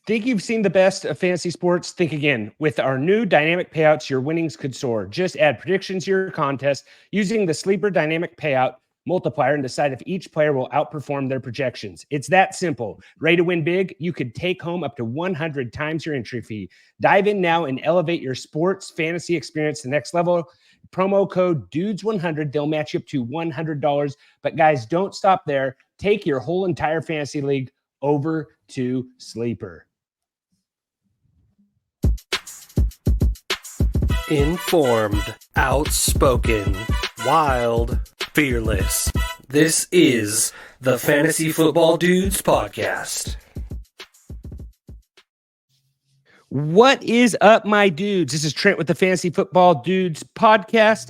Think you've seen the best of fantasy sports? Think again. With our new dynamic payouts, your winnings could soar. Just add predictions to your contest using the Sleeper Dynamic Payout multiplier and decide if each player will outperform their projections. It's that simple. Ready to win big? You could take home up to 100 times your entry fee. Dive in now and elevate your sports fantasy experience to the next level. Promo code DUDES100. They'll match you up to $100. But guys, don't stop there. Take your whole entire fantasy league over to Sleeper. Informed, outspoken, wild, fearless. This is the Fantasy Football Dudes podcast. What is up, my dudes? This is Trent with the Fantasy Football Dudes podcast.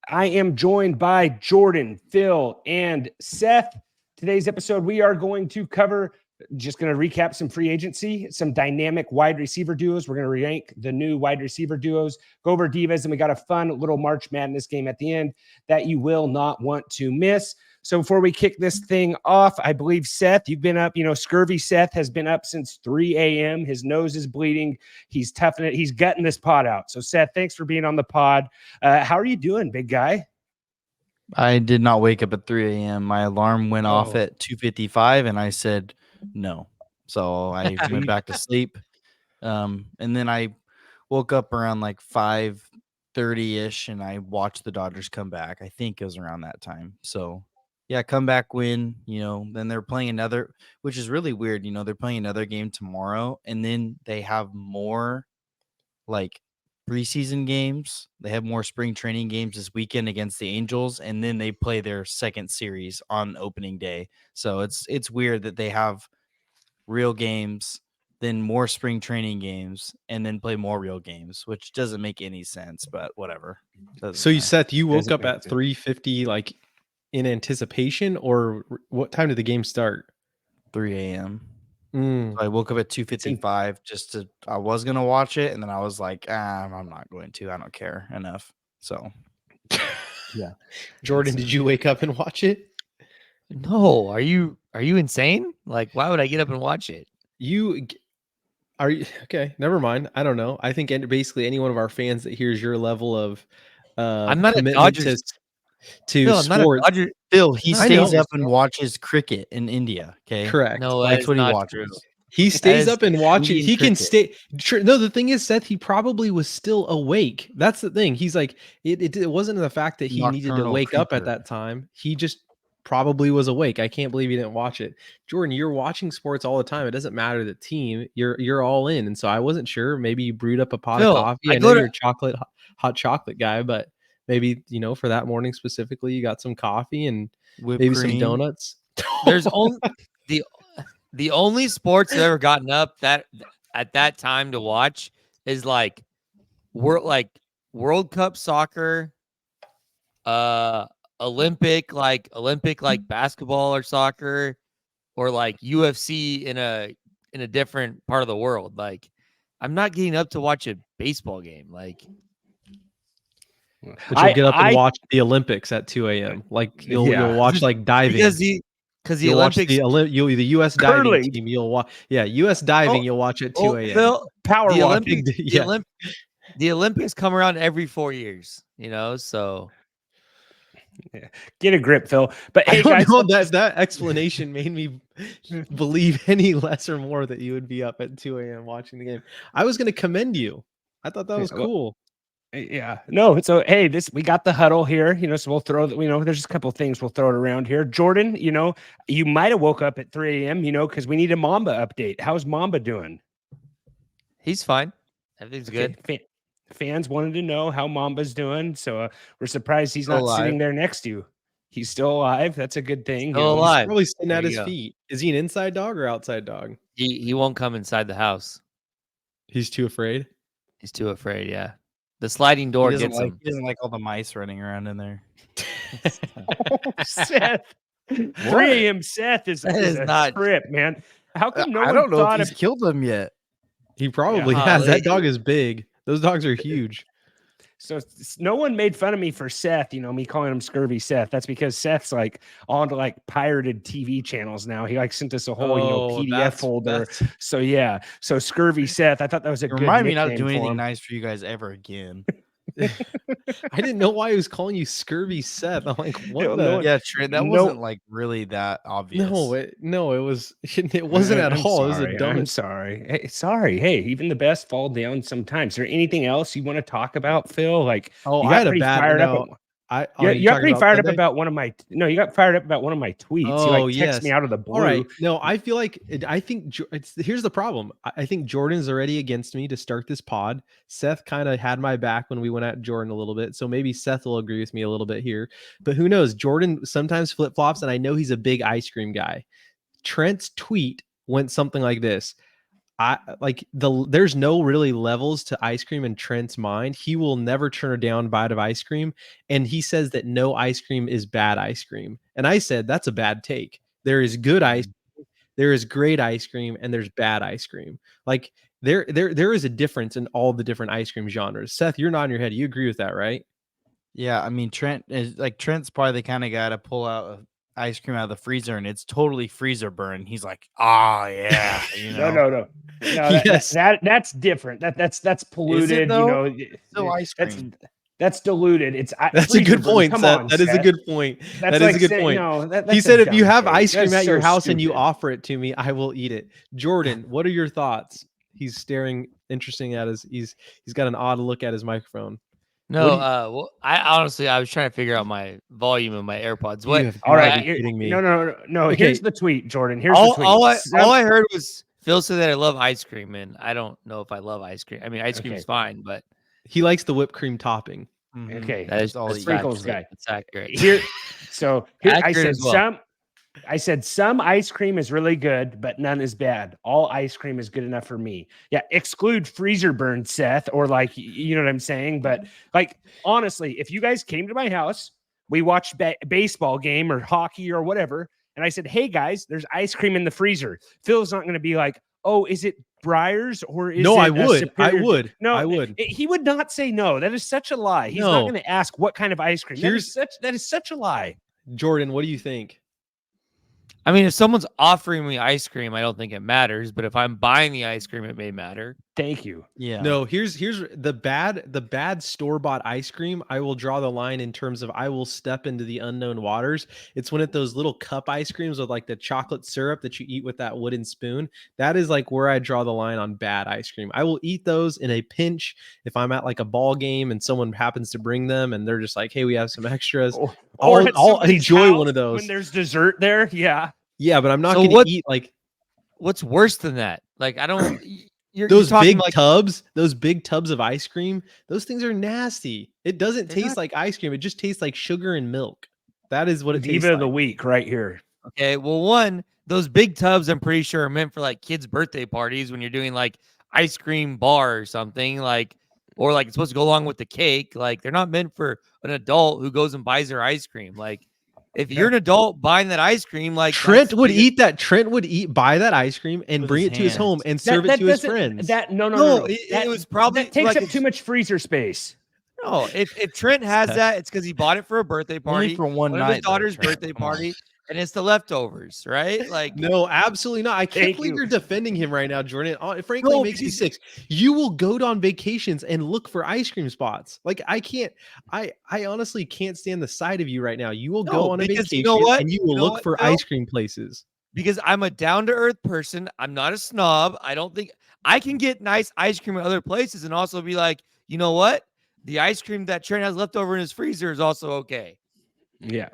I am joined by Jordan, Phil, and Seth. Today's episode, we are going to cover, just going to recap some free agency, some dynamic wide receiver duos. We're going to rank the new wide receiver duos, go over divas, and we got a fun little March Madness game at the end that you will not want to miss. So before we kick this thing off, I believe, Seth, you've been up, Scurvy Seth has been up since 3 a.m. His nose is bleeding. He's toughing it. He's gutting this pod out. So Seth, thanks for being on the pod. How are you doing, big guy? I did not wake up at 3 a.m. My alarm went off at 2:55, and I said no. So I went back to sleep. And then I woke up around like 5:30-ish, and I watched the Dodgers come back. I think it was around that time. So, yeah, comeback win. Then they're playing another, which is really weird. They're playing another game tomorrow, and then they have more like preseason games. They have more spring training games this weekend against the Angels, and then they play their second series on opening day. So it's weird that they have real games, then more spring training games, and then play more real games, which doesn't make any sense, but whatever. So Seth, you woke up at 3:50 like in anticipation, or what time did the game start? 3 a.m. So I woke up at 2:55 I was going to watch it. And then I was like, I'm not going to, I don't care enough. So yeah. Jordan, did you wake up and watch it? No. Are you insane? Like, why would I get up and watch it? Are you okay? Never mind. I don't know. I think basically any one of our fans that hears your level of I'm not a commitment Dodgers to Phil, sports. Phil, he stays up and watches cricket in India. Okay. Correct. No, that's what he not watches. true. He stays up and watches. He can cricket. stay. No, the thing is, Seth, he probably was still awake. That's the thing. He's like, it wasn't the fact that he needed to Nocturnal wake up at creeper. that time. He just probably was awake. I can't believe he didn't watch it. Jordan, you're watching sports all the time. It doesn't matter the team. You're all in. And so I wasn't sure. Maybe you brewed up a pot Phil, of coffee. I I know go you're a hot chocolate guy, but maybe, for that morning specifically, you got some coffee and Whipped maybe cream. some donuts. There's only the only sports I've ever gotten up that at that time to watch is like World Cup soccer, Olympic like basketball or soccer, or like UFC in a different part of the world. Like, I'm not getting up to watch a baseball game. Like, But you'll get up and watch the Olympics at 2 a.m. Like you'll watch like diving because the Olympics, the U.S. diving team. You'll watch, U.S. diving. You'll watch at 2 a.m. Phil, Power the walking. Olympics, the Olympics come around every 4 years. So Get a grip, Phil. But hey, I don't guys, know, that explanation made me believe any less or more that you would be up at 2 a.m. watching the game. I was going to commend you. I thought that was cool. Yeah, no. So, hey, we got the huddle here, so we'll throw there's just a couple things we'll throw it around here. Jordan, you might have woke up at 3 a.m., because we need a Mamba update. How's Mamba doing? he's fine. Everything's good. Fans wanted to know how Mamba's doing. So we're surprised he's Still not sitting there next to you. He's still alive. That's a good thing. Still alive. He's probably sitting There at you his go. feet. Is he an inside dog or outside dog? He won't come inside the house. He's too afraid. He's too afraid. Yeah, the sliding door He doesn't gets him. he doesn't like all the mice running around in there. Seth. 3 a.m. Seth is a not trip, man. How come no I one don't know thought if he's killed them yet. He probably Yeah. has. That dog is big. Those dogs are huge. no one made fun of me for Seth, me calling him Scurvy Seth. That's because Seth's like on to like pirated TV channels now. He like sent us a whole, PDF folder. So yeah. So Scurvy Seth, I thought that was a good Remind me not to nickname do for anything him. nice for you guys ever again. I didn't know why he was calling you Scurvy Seth. I'm like, what? Yeah, Trent, that wasn't like really that obvious. No, it was. It wasn't at all. It was a dumb. I'm sorry. Hey, sorry. Hey, even the best fall down sometimes. Is there anything else you want to talk about, Phil? Like, Oh, you I got had a pretty bad. fired No, up. you got pretty fired Sunday? up about one of my. No, you got fired up about one of my tweets. Oh, you like text me out of the blue. All right. No, I feel like here's the problem. I think Jordan's already against me to start this pod. Seth kind of had my back when we went at Jordan a little bit, so maybe Seth will agree with me a little bit here. But who knows? Jordan sometimes flip flops, and I know he's a big ice cream guy. Trent's tweet went something like this. There's no really levels to ice cream in Trent's mind. He will never turn a down bite of ice cream. And he says that no ice cream is bad ice cream. And I said, that's a bad take. There is good ice cream, there is great ice cream, and there's bad ice cream. Like there is a difference in all the different ice cream genres. Seth, you're nodding your head. You agree with that, right? Yeah, I mean, Trent's probably the kind of guy to pull out ice cream out of the freezer and it's totally freezer burn. He's like, yeah, No. Yes. That's different. That's polluted. Still ice cream. That's diluted. That's a good point. That is a good point. That is a good point. He said, if you have ice cream at your house and you offer it to me, I will eat it. Jordan, what are your thoughts? He's staring interesting at he's got an odd look at his microphone. No, well, I was trying to figure out my volume of my AirPods. All right, you're kidding me. No. Okay. Here's the tweet, Jordan. Here's the tweet. All I heard was Phil said that I love ice cream, and I don't know if I love ice cream. I mean, ice cream is fine, but he likes the whipped cream topping. Okay, that's all the sprinkles guy. It's accurate. Here, Accurate I said some ice cream is really good, but none is bad. All ice cream is good enough for me. Yeah, exclude freezer burn, Seth, or like, you know what I'm saying? But like, honestly, if you guys came to my house, we watched baseball game or hockey or whatever, and I said, hey guys, there's ice cream in the freezer. Phil's not going to be like, oh, is it Breyers or is it I would. No, I would. He would not say no. That is such a lie. He's not going to ask what kind of ice cream. That is such a lie. Jordan, what do you think? I mean, if someone's offering me ice cream, I don't think it matters. But if I'm buying the ice cream, it may matter. Thank you. Yeah. No, here's the bad store-bought ice cream. I will draw the line in terms of I will step into the unknown waters. It's when those little cup ice creams with like the chocolate syrup that you eat with that wooden spoon. That is like where I draw the line on bad ice cream. I will eat those in a pinch if I'm at like a ball game and someone happens to bring them and they're just like, hey, we have some extras. I'll enjoy one of those. When there's dessert there, yeah. Yeah, but I'm not going to eat like. What's worse than that? Like, I don't. Those big tubs of ice cream, those things are nasty. It doesn't taste like ice cream. It just tastes like sugar and milk. That is what it tastes like. Diva of the week right here. Okay, well, those big tubs, I'm pretty sure are meant for like kids' birthday parties when you're doing like ice cream bar or something or like it's supposed to go along with the cake. Like they're not meant for an adult who goes and buys their ice cream. Like if you're an adult buying that ice cream, like Trent would buy that ice cream and bring it to his home and serve it to his friends. No. It was probably that takes up too much freezer space. No, if Trent has that, it's because he bought it for a birthday party, only for one of night, his daughter's birthday party, and it's the leftovers, right? Like, no, absolutely not. I can't believe you're defending him right now, Jordan. Frankly, it makes me sick. You will go on vacations and look for ice cream spots. Like I can't. I honestly can't stand the sight of you right now. You will go on a vacation and you will look for ice cream places. Because I'm a down-to-earth person. I'm not a snob. I don't think I can get nice ice cream at other places and also be like, you know what? The ice cream that Trent has left over in his freezer is also okay. Yeah.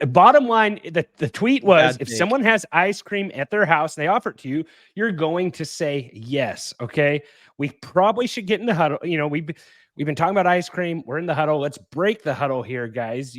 Bottom line, the tweet was, if someone has ice cream at their house and they offer it to you, you're going to say yes. Okay. We probably should get in the huddle. We've been talking about ice cream. We're in the huddle. Let's break the huddle here, guys.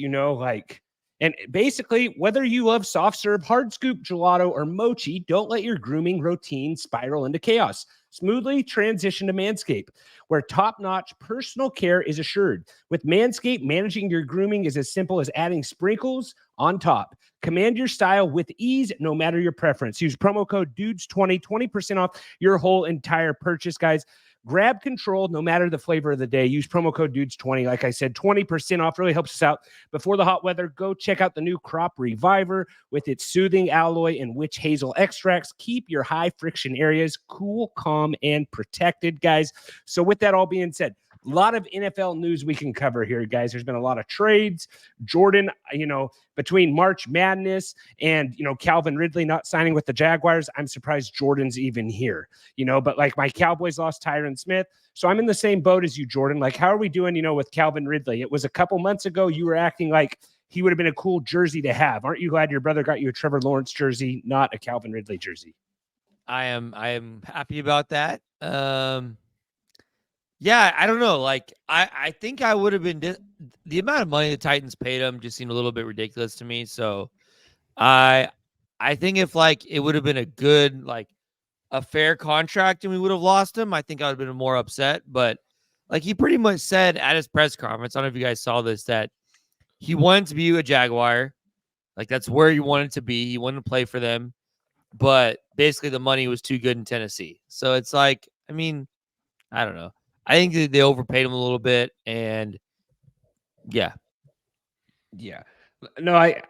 And basically, whether you love soft serve, hard scoop, gelato, or mochi, don't let your grooming routine spiral into chaos. Smoothly transition to Manscaped, where top-notch personal care is assured. With Manscaped, managing your grooming is as simple as adding sprinkles on top. Command your style with ease, no matter your preference. Use promo code DUDES20, 20% off your whole entire purchase, guys. Grab control no matter the flavor of the day. Use promo code DUDES20. Like I said, 20% off really helps us out. Before the hot weather, go check out the new Crop Reviver with its soothing alloy and witch hazel extracts. Keep your high friction areas cool, calm, and protected, guys. So with that all being said, a lot of NFL news we can cover here, guys. There's been a lot of trades. Jordan, between March Madness and, Calvin Ridley not signing with the Jaguars, I'm surprised Jordan's even here, but like my Cowboys lost Tyron Smith. So I'm in the same boat as you, Jordan. Like, how are we doing, with Calvin Ridley? It was a couple months ago. You were acting like he would have been a cool jersey to have. Aren't you glad your brother got you a Trevor Lawrence jersey, not a Calvin Ridley jersey? I am happy about that. Yeah, I don't know. Like, I think I would have been the amount of money the Titans paid him just seemed a little bit ridiculous to me. So I think if like it would have been a good, like a fair contract and we would have lost him, I think I would have been more upset. But like he pretty much said at his press conference, I don't know if you guys saw this, that he wanted to be a Jaguar. Like that's where he wanted to be. He wanted to play for them. But basically the money was too good in Tennessee. So it's like, I mean, I don't know. I think they overpaid him a little bit, and yeah. No, I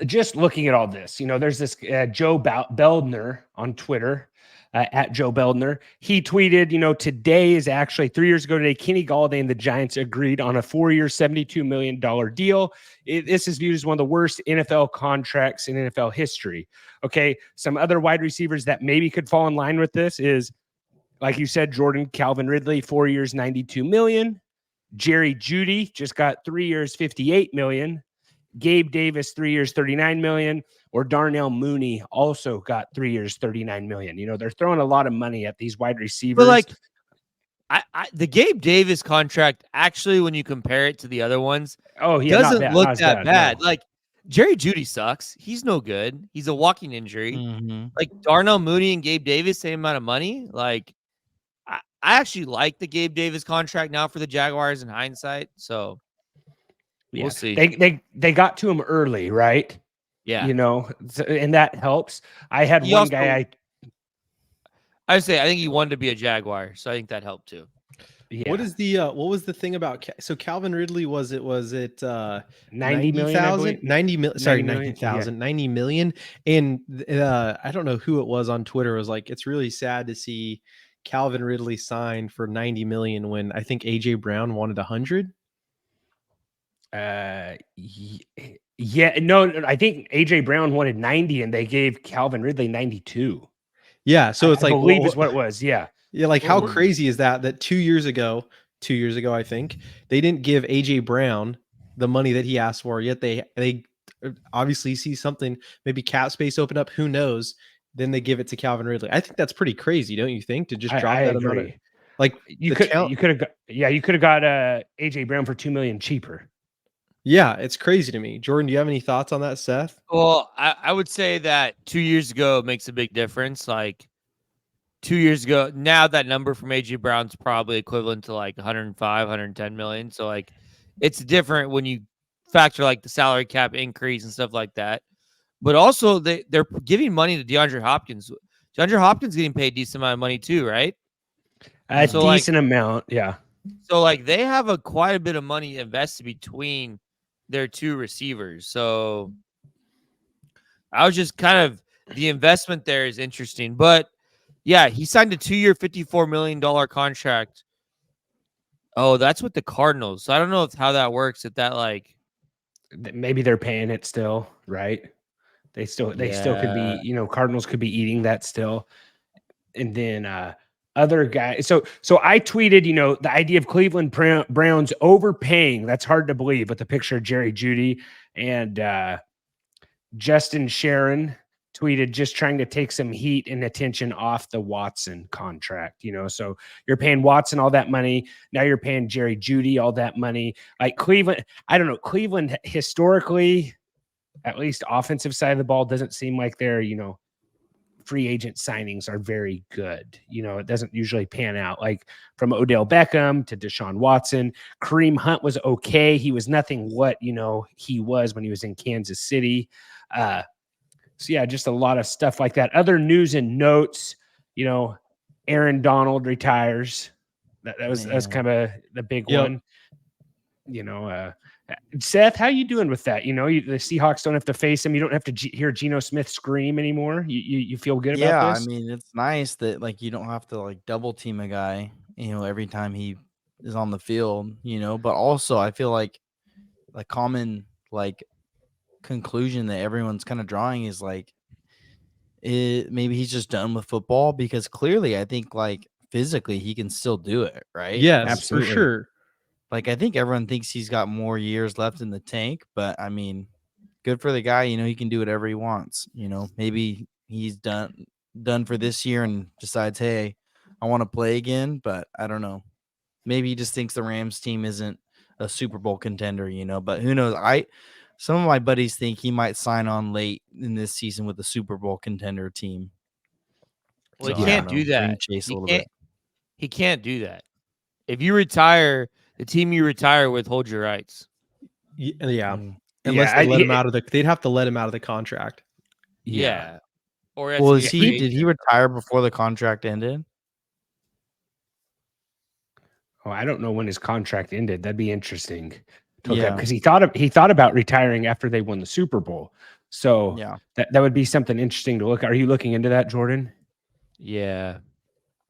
just looking at all this, there's this Joe Beldner on Twitter, at Joe Beldner. He tweeted, today is actually 3 years ago today, Kenny Galladay and the Giants agreed on a 4-year, $72 million deal. This is viewed as one of the worst NFL contracts in NFL history. Okay, some other wide receivers that maybe could fall in line with this is, like you said, Jordan, Calvin Ridley, 4 years, $92 million. Jerry Jeudy just got 3 years, $58 million. Gabe Davis, 3 years, $39 million. Or Darnell Mooney also got 3 years, $39 million. They're throwing a lot of money at these wide receivers. But like, the Gabe Davis contract, actually, when you compare it to the other ones, doesn't look that bad. No. Like, Jerry Jeudy sucks. He's no good. He's a walking injury. Mm-hmm. Like, Darnell Mooney and Gabe Davis, same amount of money. Like, I actually like the Gabe Davis contract now for the Jaguars in hindsight. So we'll see. They got to him early, right? Yeah. And that helps. I had one guy. I think he wanted to be a Jaguar, so I think that helped too. Yeah. What was the thing about Calvin Ridley? Was it 90 million? 90 million. And I don't know who it was on Twitter. It was like, it's really sad to see Calvin Ridley signed for 90 million when I think AJ Brown wanted 100. Yeah, no, I think AJ Brown wanted 90 and they gave Calvin Ridley 92. Yeah, so it's I believe is what it was. Yeah. Yeah, like how crazy is that 2 years ago, I think, they didn't give AJ Brown the money that he asked for, yet they obviously see something, maybe cap space open up, who knows, then they give it to Calvin Ridley. I think that's pretty crazy, don't you think, to just drop that amount of, like, you could have got AJ Brown for $2 million cheaper. Yeah, it's crazy to me. Jordan, do you have any thoughts on that, Seth? Well, I would say that 2 years ago makes a big difference. Like 2 years ago, now that number from AJ Brown's probably equivalent to like 105, 110 million. So like it's different when you factor like the salary cap increase and stuff like that. But also they're giving money to DeAndre Hopkins. DeAndre Hopkins getting paid a decent amount of money too, right? A decent amount, yeah. So like they have quite a bit of money invested between their two receivers. So I was just kind of, the investment there is interesting. But yeah, he signed a 2-year, $54 million contract. Oh, that's with the Cardinals. So I don't know how that works. If that like, maybe they're paying it still, right? They still could be, Cardinals could be eating that still. And then other guys. So I tweeted, the idea of Cleveland Browns overpaying. That's hard to believe with the picture of Jerry Jeudy, and Justin Sharon tweeted just trying to take some heat and attention off the Watson contract. So you're paying Watson all that money. Now you're paying Jerry Jeudy all that money. Like Cleveland, I don't know. Cleveland historically, at least offensive side of the ball, doesn't seem like they're, free agent signings are very good. It doesn't usually pan out, like from Odell Beckham to Deshaun Watson. Kareem Hunt was okay. He was nothing what, he was when he was in Kansas City. So yeah, just a lot of stuff like that. Other news and notes, Aaron Donald retires. That was kind of the big one. Seth, how you doing with that? The Seahawks don't have to face him. You don't have to hear Geno Smith scream anymore. You feel good about this? I mean, it's nice that like you don't have to like double team a guy, every time he is on the field, but also I feel like the common like conclusion that everyone's kind of drawing is like maybe he's just done with football, because clearly I think like physically he can still do it, right? Yes, Absolutely. for sure. Like I think everyone thinks he's got more years left in the tank, but I mean, good for the guy. He can do whatever he wants. Maybe he's done for this year and decides, hey, I want to play again. But I don't know. Maybe he just thinks the Rams team isn't a Super Bowl contender, But who knows? Some of my buddies think he might sign on late in this season with a Super Bowl contender team. Well, So, he I can't don't know. do that. Dream chase a little bit. He can't do that. If you retire, the team you retire with holds your rights. Yeah. Unless they let him out of they'd have to let him out of the contract. Yeah. Or did he retire before the contract ended? Oh, I don't know when his contract ended. That'd be interesting. Yeah, because he thought about retiring after they won the Super Bowl. So yeah, that would be something interesting to look. Are you looking into that, Jordan? Yeah.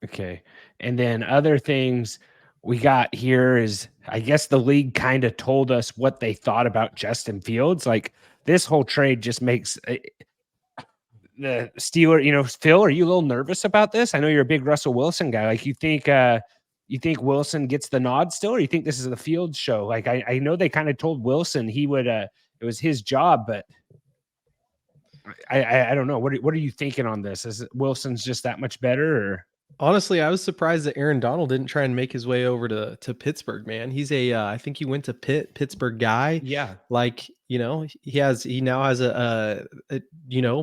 Okay. And then other things we got here is, I guess the league kind of told us what they thought about Justin Fields. Like this whole trade just makes the Steeler, Phil, are you a little nervous about this? I know you're a big Russell Wilson guy. Like you think Wilson gets the nod still, or you think this is the Fields show? Like I know they kind of told Wilson he would it was his job, but I don't know. What are you thinking on this? Is Wilson's just that much better, or? Honestly, I was surprised that Aaron Donald didn't try and make his way over to Pittsburgh, man. He's I think he went to Pittsburgh guy. Yeah. Like, he now has a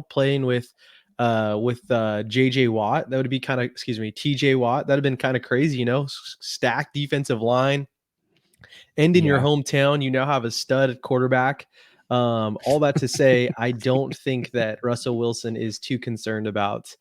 playing with JJ Watt. That would be kind of, TJ Watt. That'd have been kind of crazy, stacked defensive line. And in your hometown, you now have a stud quarterback. All that to say, I don't think that Russell Wilson is too concerned about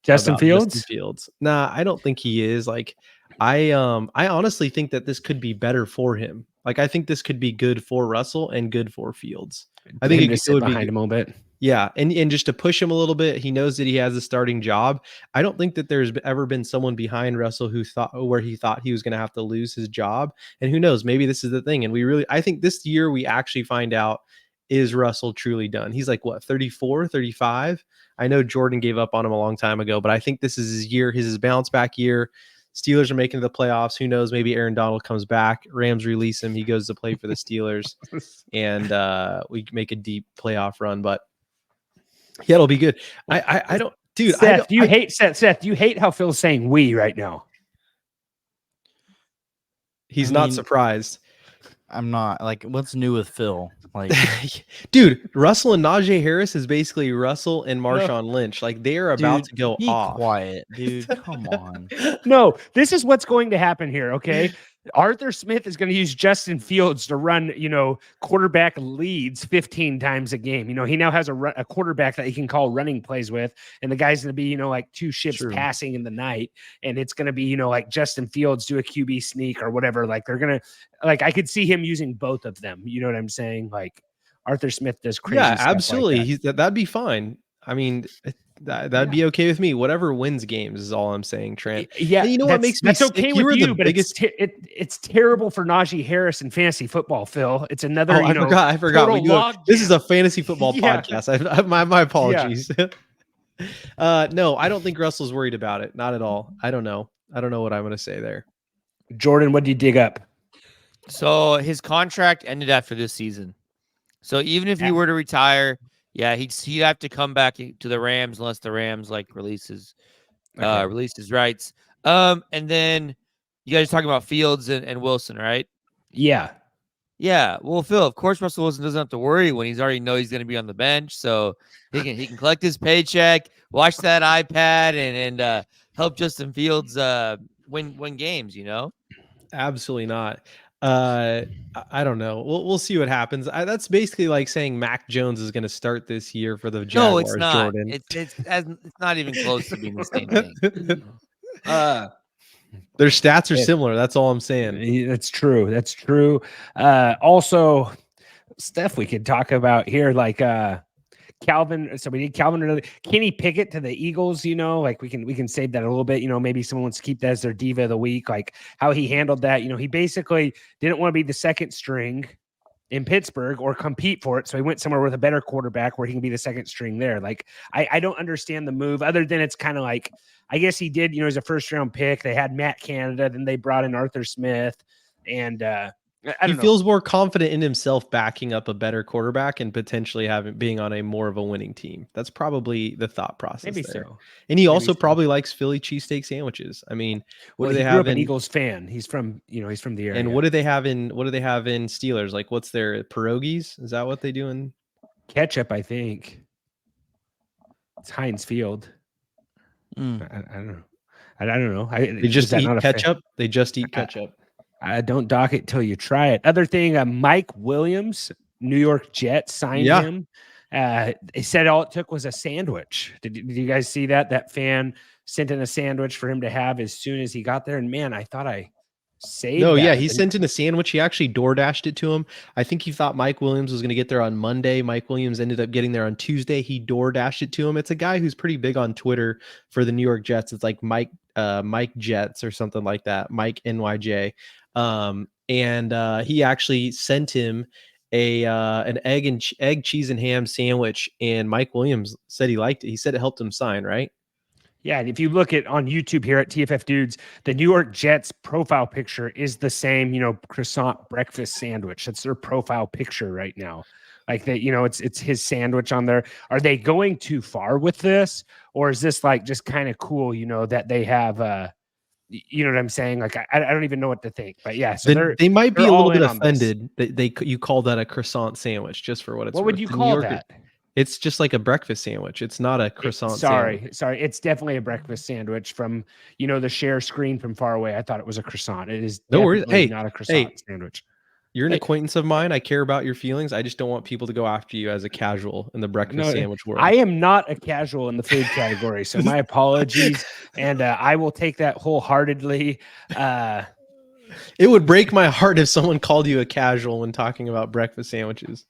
Justin Fields. Nah, I don't think he is. Like, I honestly think that this could be better for him. Like, I think this could be good for Russell and good for Fields. I think it would be behind him a little bit. Yeah, and just to push him a little bit, he knows that he has a starting job. I don't think that there's ever been someone behind Russell who thought he was going to have to lose his job. And who knows, maybe this is the thing. And I think this year we actually find out, is Russell truly done? He's like, what, 34, 35? I know Jordan gave up on him a long time ago, but I think this is his year, his bounce back year. Steelers are making the playoffs. Who knows? Maybe Aaron Donald comes back. Rams release him. He goes to play for the Steelers, and we make a deep playoff run. But yeah, it'll be good. I don't, dude. Seth, you hate how Phil's saying "we" right now. He's not surprised. I'm not. Like, what's new with Phil? Like, dude, Russell and Najee Harris is basically Russell and Marshawn Lynch. Like, they are about to go off. Quiet, dude. Come on. No, this is what's going to happen here. Okay. Arthur Smith is going to use Justin Fields to run, quarterback leads 15 times a game. He now has a quarterback that he can call running plays with, and the guy's going to be, like two ships passing in the night, and it's going to be, like Justin Fields do a QB sneak or whatever. Like they're going to, like, I could see him using both of them. You know what I'm saying? Like Arthur Smith does crazy stuff. Yeah, absolutely. Like that'd be fine. I mean, that'd be okay with me. Whatever wins games is all I'm saying, Trent. Yeah, and what makes me that's okay with you, but biggest... it's terrible for Najee Harris in fantasy football, Phil. It's another. I forgot. This is a fantasy football podcast. My apologies. No, I don't think Russell's worried about it. Not at all. I don't know what I'm going to say there. Jordan, what did you dig up? So his contract ended after this season. So even if he were to retire, he'd have to come back to the Rams unless the Rams release his rights. And then you guys are talking about Fields and Wilson, right? Yeah. Yeah, well, Phil, of course, Russell Wilson doesn't have to worry when he's already know he's going to be on the bench, so he can collect his paycheck, watch that iPad, and help Justin Fields win games. Absolutely not. I don't know. We'll see what happens. That's basically like saying Mac Jones is going to start this year for the No, it's Jaguars, not. Jordan. It's not even close to being the same thing. Their stats are similar. That's all I'm saying. That's true. That's true. Also, stuff we could talk about here, like Calvin. So we need Calvin Ridley, Kenny Pickett to the Eagles. Like we can save that a little bit. Maybe someone wants to keep that as their diva of the week. Like how he handled that. He basically didn't want to be the second string in Pittsburgh or compete for it. So he went somewhere with a better quarterback where he can be the second string there. Like, I don't understand the move other than it's kind of like, I guess he did, as a first round pick, they had Matt Canada, then they brought in Arthur Smith. And he feels more confident in himself backing up a better quarterback and potentially being on a more of a winning team. That's probably the thought process. Maybe there. so. And he also probably likes Philly cheesesteak sandwiches. I mean, what do they have? An Eagles fan. He's from the area. And what do they have in Steelers? Like, what's their pierogies? Is that what they do in ketchup? I think it's Heinz Field. I don't know. I don't know. They just eat ketchup. They just eat ketchup. Don't dock it till you try it. Other thing, Mike Williams, New York Jets signed him. They said all it took was a sandwich. Did you guys see that? That fan sent in a sandwich for him to have as soon as he got there. And man, I thought I saved. No, yeah, he sent in a sandwich. He actually door dashed it to him. I think he thought Mike Williams was going to get there on Monday. Mike Williams ended up getting there on Tuesday. He door dashed it to him. It's a guy who's pretty big on Twitter for the New York Jets. It's like Mike Jets or something like that. Mike NYJ. And he actually sent him an egg, cheese, and ham sandwich. And Mike Williams said he liked it. He said it helped him sign, right? Yeah, and if you look at on YouTube here at TFF Dudes, the New York Jets profile picture is the same, croissant breakfast sandwich. That's their profile picture right now. Like that, it's his sandwich on there. Are they going too far with this, or is this like just kind of cool? That they have. You know what I'm saying? Like I don't even know what to think. But yeah, so they might be a little bit offended that you call that a croissant sandwich just for what it's. What would you call that? It's just like a breakfast sandwich. It's not a croissant. Sorry. It's definitely a breakfast sandwich from the share screen from far away. I thought it was a croissant. It is not a croissant sandwich. You're an acquaintance of mine. I care about your feelings. I just don't want people to go after you as a casual in the breakfast sandwich world. I am not a casual in the food category, so my apologies, and I will take that wholeheartedly. It would break my heart if someone called you a casual when talking about breakfast sandwiches.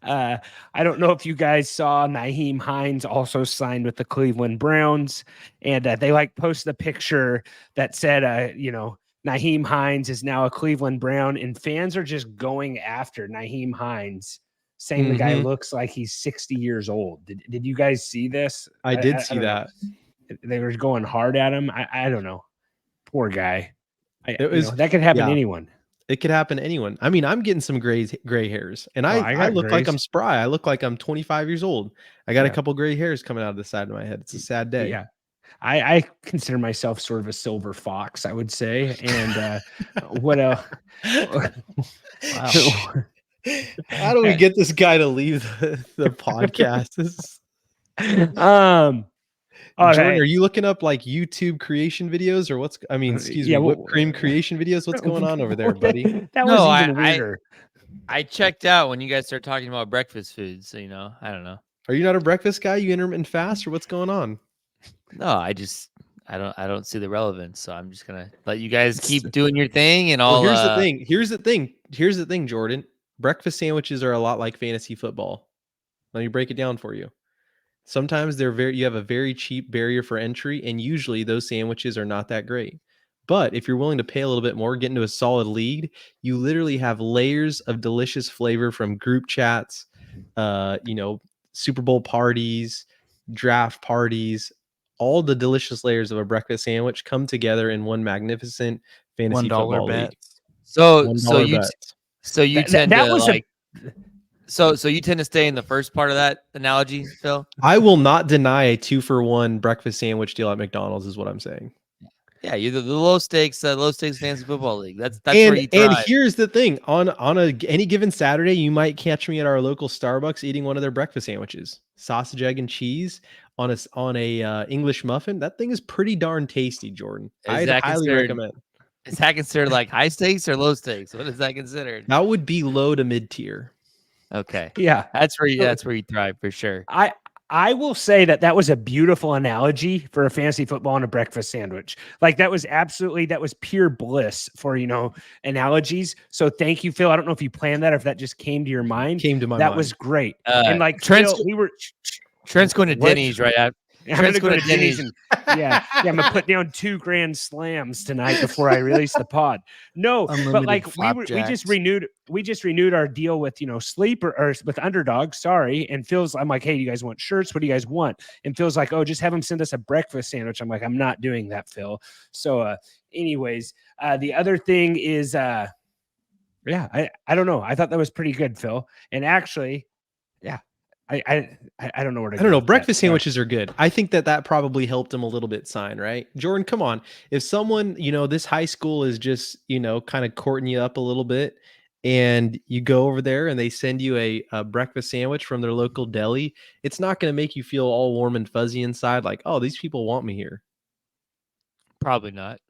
I don't know if you guys saw Nyheim Hines also signed with the Cleveland Browns, and they posted a picture that said, Nyheim Hines is now a Cleveland Brown, and fans are just going after Nyheim Hines, saying the guy looks like he's 60 years old. Did you guys see this? I did see that. They were going hard at him. I don't know. Poor guy. That could happen to anyone. It could happen to anyone. I mean, I'm getting some gray hairs, and I look like I'm spry. I look like I'm 25 years old. I got a couple gray hairs coming out of the side of my head. It's a sad day. Yeah. I consider myself sort of a silver fox, I would say. And what else? Wow. How do we get this guy to leave the podcast? Jordan, are you looking up like YouTube creation videos or whipped cream creation videos? What's going on over there, buddy? That was even weirder. I checked out when you guys started talking about breakfast foods. So, I don't know. Are you not a breakfast guy? You intermittent fast or what's going on? No, I don't see the relevance. So I'm just gonna let you guys keep doing your thing. And all. Here's the thing, Jordan. Breakfast sandwiches are a lot like fantasy football. Let me break it down for you. Sometimes you have a very cheap barrier for entry, and usually those sandwiches are not that great. But if you're willing to pay a little bit more, get into a solid league, you literally have layers of delicious flavor from group chats, Super Bowl parties, draft parties. All the delicious layers of a breakfast sandwich come together in one magnificent fantasy football league. So you tend to stay in the first part of that analogy, Phil? I will not deny a 2-for-1 breakfast sandwich deal at McDonald's is what I'm saying. Yeah, you're the low stakes fantasy football league. That's where you And thrive. here's the thing: on any given Saturday, you might catch me at our local Starbucks eating one of their breakfast sandwiches, sausage, egg, and cheese on a English muffin. That thing is pretty darn tasty, Jordan. I'd highly recommend. Is that considered like high stakes or low stakes? What is that considered? That would be low to mid tier. Okay, Yeah. that's where you thrive for sure. I will say that was a beautiful analogy for a fantasy football and a breakfast sandwich. Like that was pure bliss for, analogies. So thank you, Phil. I don't know if you planned that or if that just came to your mind. Came to my That mind. was great. And like Trent's Phil, Trent's going to What? Denny's right out. I'm gonna go to Denny's and I'm gonna put down 2 grand slams tonight before I release the pod. No, but Unlimited like we just renewed our deal with Sleep or with Underdog. Sorry, and Phil's. I'm like, hey, do you guys want shirts? What do you guys want? And Phil's like, oh, just have them send us a breakfast sandwich. I'm like, I'm not doing that, Phil. So, anyways, the other thing is, I don't know. I thought that was pretty good, Phil. And actually, yeah. I don't know where to I don't know. go Breakfast sandwiches are good. I think that probably helped him a little bit sign, right? Jordan, come on. If someone, this high school is just, kind of courting you up a little bit and you go over there and they send you a breakfast sandwich from their local deli, it's not going to make you feel all warm and fuzzy inside like, oh, these people want me here. Probably not.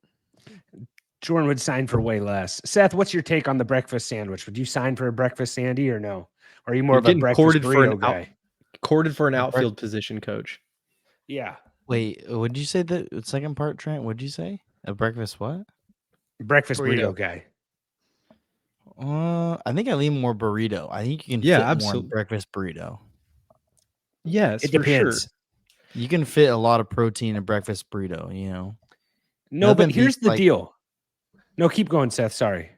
Jordan would sign for way less. Seth, what's your take on the breakfast sandwich? Would you sign for a breakfast sandy or no? Or are you more of a breakfast burrito guy? Courted for an outfield position coach. Yeah. Wait, what did you say the second part, Trent? What did you say? A breakfast what? Breakfast burrito guy. I think I lean more burrito. I think you can fit more in breakfast burrito. Yes, it depends. Sure. You can fit a lot of protein in breakfast burrito, No, Nothing but here's beats, the deal. No, keep going, Seth. Sorry.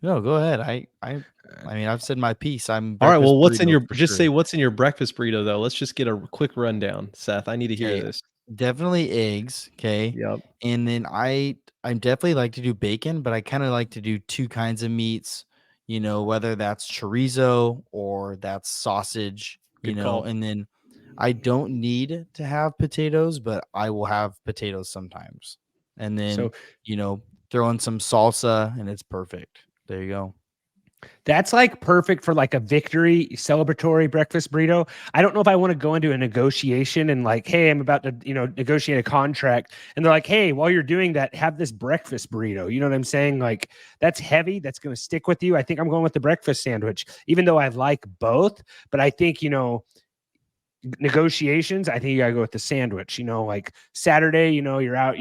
No, go ahead. I mean, I've said my piece. I'm all right. Well, what's in your say what's in your breakfast burrito though? Let's just get a quick rundown, Seth. I need to hear this. Definitely eggs. Okay. Yep. And then I definitely like to do bacon, but I kind of like to do 2 kinds of meats. Whether that's chorizo or that's sausage. Good call. And then I don't need to have potatoes, but I will have potatoes sometimes. And then throw in some salsa, and it's perfect. There you go. That's like perfect for like a victory celebratory breakfast burrito. I don't know if I want to go into a negotiation and like, hey, I'm about to, negotiate a contract. And they're like, hey, while you're doing that, have this breakfast burrito. You know what I'm saying? Like that's heavy. That's going to stick with you. I think I'm going with the breakfast sandwich, even though I like both. But I think, negotiations, I think you got to go with the sandwich, like Saturday, you're out,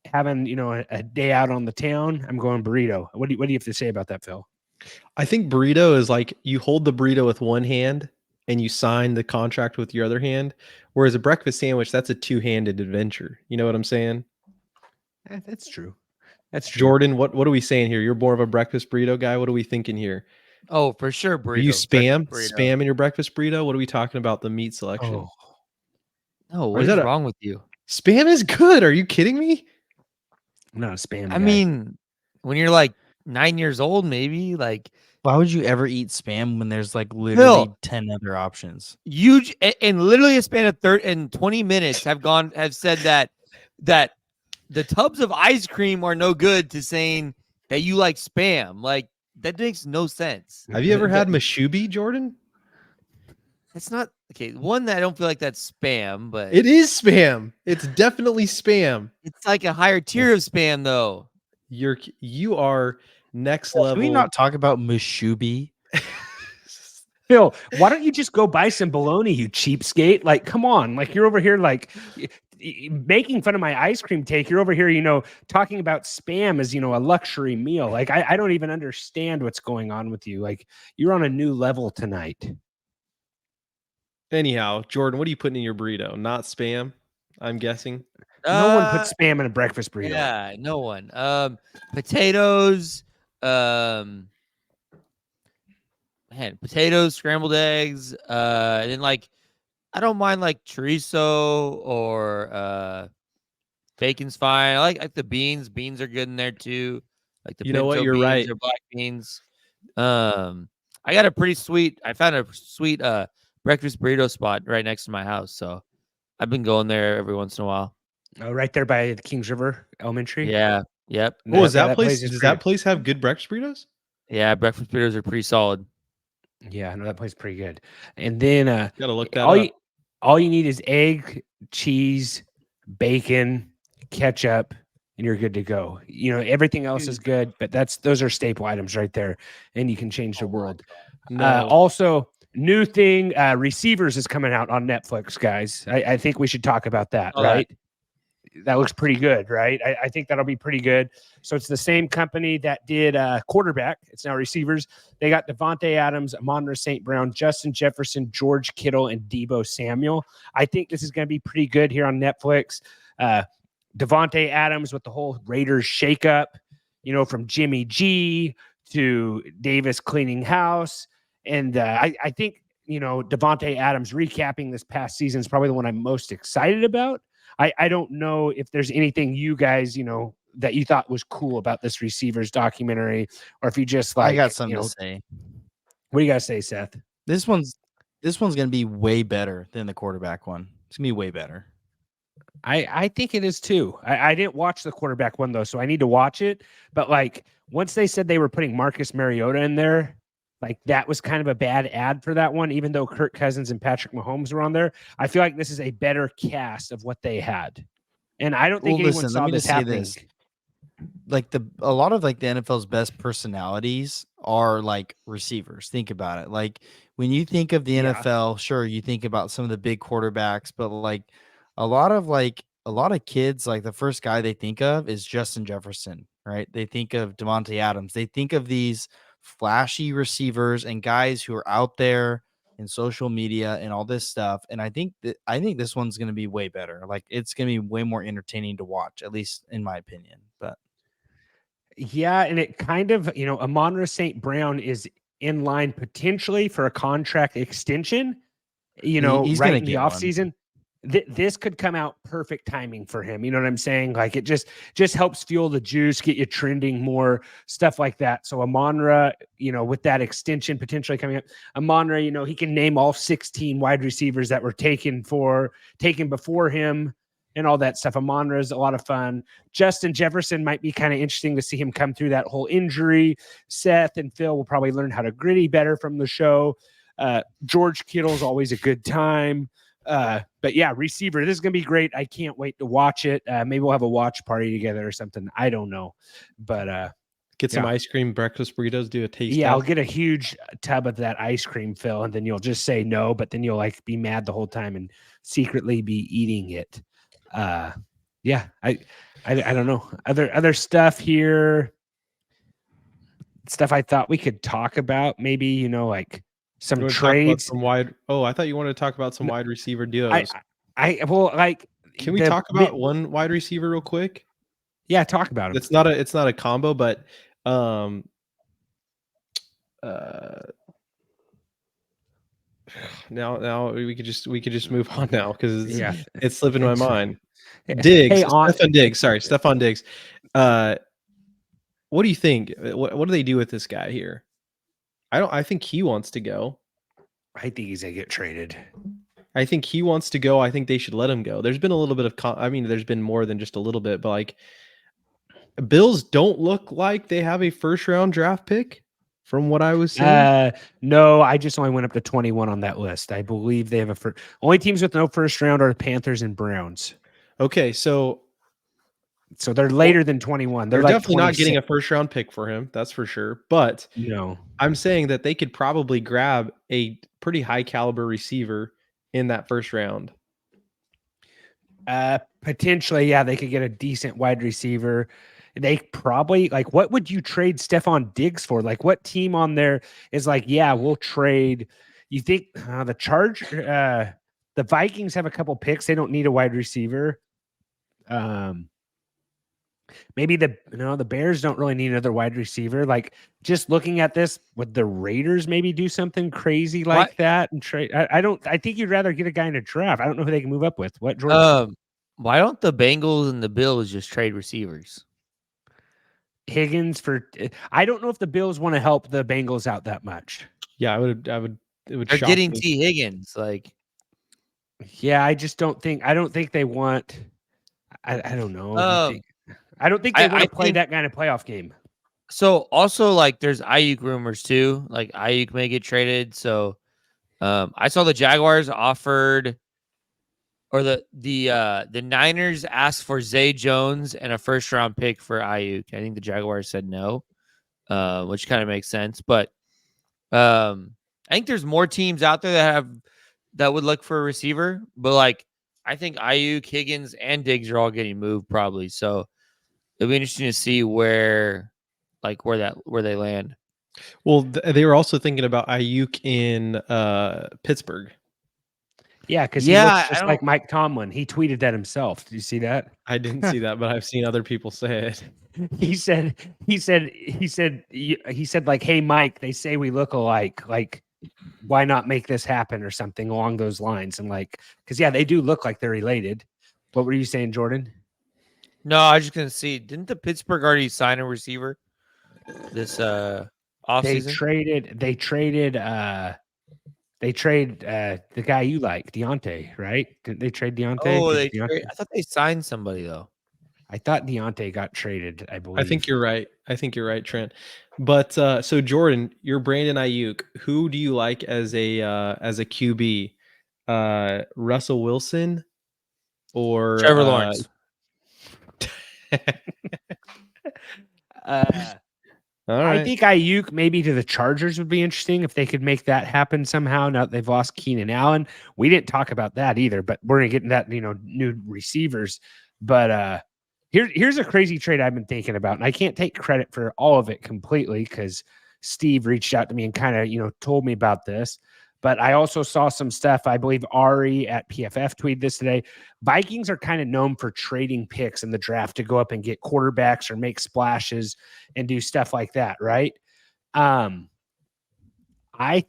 having, a day out on the town. I'm going burrito. What do you have to say about that, Phil? I think burrito is like you hold the burrito with one hand and you sign the contract with your other hand. Whereas a breakfast sandwich, that's a 2-handed adventure. You know what I'm saying? That's true. That's true. Jordan, what are we saying here? You're more of a breakfast burrito guy. What are we thinking here? Oh, for sure. Burrito. Are you spam in your breakfast burrito? What are we talking about? The meat selection. Oh. No, what is wrong with you? Spam is good. Are you kidding me? I'm not a spam guy. I mean, when you're like 9 years old, maybe like. Why would you ever eat spam when there's like literally 10 other options? Huge and literally a span of 20 minutes have said that the tubs of ice cream are no good to saying that you like spam. Like that makes no sense. Have you ever had mashubi, Jordan? It's not okay. One that I don't feel like that's spam, but it is spam. It's definitely spam. It's like a higher tier of spam, though. You are next level. Can we not talk about mashubi? Phil, why don't you just go buy some bologna, you cheapskate? Like, come on. Like, you're over here, like, making fun of my ice cream take. You're over here, talking about spam as, a luxury meal. Like, I don't even understand what's going on with you. Like, you're on a new level tonight. Anyhow, Jordan, what are you putting in your burrito? Not spam, I'm guessing. No one puts spam in a breakfast burrito. Yeah, no one. Potatoes, potatoes, scrambled eggs, and then like I don't mind like chorizo or bacon's fine. I like the beans. Beans are good in there too. Like the pinto beans right. or black beans. I found a sweet breakfast burrito spot right next to my house, so I've been going there every once in a while. Oh, right there by the Kings River Elementary. Yeah. Yep. Oh, is Yeah, that place? is Does pretty that place have good breakfast burritos? Yeah. Breakfast burritos are pretty solid. good. Yeah, no, that place is pretty good. And then Gotta look that all up. you all you need is egg, cheese, bacon, ketchup, and you're good to go. Everything else is good, but those are staple items right there, and you can change the world. No. Also, new thing, Receivers is coming out on Netflix, guys. I think we should talk about that, Saw that. right? That looks pretty good, right? I think that'll be pretty good. So it's the same company that did quarterback. It's now receivers. They got Devontae Adams, Amon-Ra St. Brown, Justin Jefferson, George Kittle, and Deebo Samuel. I think this is going to be pretty good here on Netflix. Devontae Adams with the whole Raiders shakeup, from Jimmy G to Davis cleaning house. And I think, Devontae Adams recapping this past season is probably the one I'm most excited about. I don't know if there's anything you guys, that you thought was cool about this Receivers documentary, or if you just I got something to say. What do you guys say, Seth? This one's gonna be way better than the quarterback one. It's gonna be way better. I think it is too. I didn't watch the quarterback one though, so I need to watch it. But once they said they were putting Marcus Mariota in there, that was kind of a bad ad for that one, even though Kirk Cousins and Patrick Mahomes were on there. I feel like this is a better cast of what they had. And I don't think anyone saw this happening. A lot of the NFL's best personalities are receivers. Think about it. When you think of the NFL, sure, you think about some of the big quarterbacks, but a lot of kids, the first guy they think of is Justin Jefferson, right? They think of Devontae Adams. They think of these flashy receivers and guys who are out there in social media and all this stuff. And I think this one's going to be way better. It's going to be way more entertaining to watch, at least in my opinion. But yeah, and it kind of, Amon-Ra St. Brown is in line potentially for a contract extension, he's right gonna in the get offseason. This could come out perfect timing for him. You know what I'm saying? It just helps fuel the juice, get you trending more, stuff like that. So Amon-Ra, with that extension potentially coming up, Amon-Ra, he can name all 16 wide receivers that were taken before him and all that stuff. Amon-Ra is a lot of fun. Justin Jefferson might be kind of interesting to see him come through that whole injury. Seth and Phil will probably learn how to gritty better from the show. George Kittle is always a good time. But yeah, receiver, this is gonna be great. I can't wait to watch it. Maybe we'll have a watch party together or something. I don't know, but get some ice cream, breakfast burritos, do a taste. Yeah, I'll get a huge tub of that ice cream, Phil, and then you'll just say no, but then you'll be mad the whole time and secretly be eating it. Yeah, I don't know. Other stuff here. Stuff I thought we could talk about. Maybe some trades. Some wide. Oh, I thought you wanted to talk about some wide receiver deals. Can we talk about one wide receiver real quick? Yeah, talk about it. It's not a combo, but now we could just move on now because it's slipping my mind. Diggs, Stephon Diggs. Sorry, Stephon Diggs. What do you think? What do they do with this guy here? I think he wants to go. I think he's gonna get traded. I think he wants to go. I think they should let him go. There's been a little bit of there's been more than just a little bit, but Bills don't look like they have a first round draft pick from what I was saying. No, I just only went up to 21 on that list. I believe they have only teams with no first round are the Panthers and Browns. Okay, so they're later than 21. They're definitely not getting a first round pick for him. That's for sure. But no, I'm saying that they could probably grab a pretty high caliber receiver in that first round. Potentially, yeah, they could get a decent wide receiver. They probably what would you trade Stephon Diggs for? What team on there is yeah, we'll trade. You think the Vikings have a couple picks. They don't need a wide receiver. Maybe the Bears don't really need another wide receiver. Just looking at this, would the Raiders maybe do something crazy that and trade? I think you'd rather get a guy in a draft. I don't know who they can move up with. What, Jordan? Why don't the Bengals and the Bills just trade receivers? Higgins I don't know if the Bills want to help the Bengals out that much. Yeah, it would. They're getting T. Higgins. Yeah, I just don't think. I don't think they want. I don't know. I don't think they I want to play think- that kind of playoff game. So also like there's Ayuk rumors too. Like Ayuk may get traded. So I saw the Jaguars offered, or the Niners asked for Zay Jones and a first round pick for Ayuk. I think the Jaguars said no, which kind of makes sense. But I think there's more teams out there that would look for a receiver. But like I think Ayuk, Higgins, and Diggs are all getting moved probably. So it'll be interesting to see where they land. Well, they were also thinking about Ayuk in Pittsburgh. Yeah, because he looks just like Mike Tomlin. He tweeted that himself. Did you see that? I didn't see that, but I've seen other people say it. He said, like, hey, Mike, they say we look alike. Like, why not make this happen or something along those lines? And like, because yeah, they do look like they're related. What were you saying, Jordan? No, I was just gonna see. Didn't the Pittsburgh already sign a receiver this offseason? They trade the guy you like, Deontay, right? Didn't they trade Deontay? Oh, Deontay? I thought they signed somebody though. I thought Deontay got traded, I believe. I think you're right. Trent. But so Jordan, you're Brandon Ayuk. Who do you like as a QB? Russell Wilson or Trevor Lawrence? All right. I think Ayuk maybe to the Chargers would be interesting if they could make that happen somehow. Now that they've lost Keenan Allen, we didn't talk about that either, but we're gonna get into that, new receivers. But here's a crazy trade I've been thinking about, and I can't take credit for all of it completely because Steve reached out to me and kind of told me about this. But I also saw some stuff. I believe Ari at PFF tweeted this today. Vikings are kind of known for trading picks in the draft to go up and get quarterbacks or make splashes and do stuff like that, right? I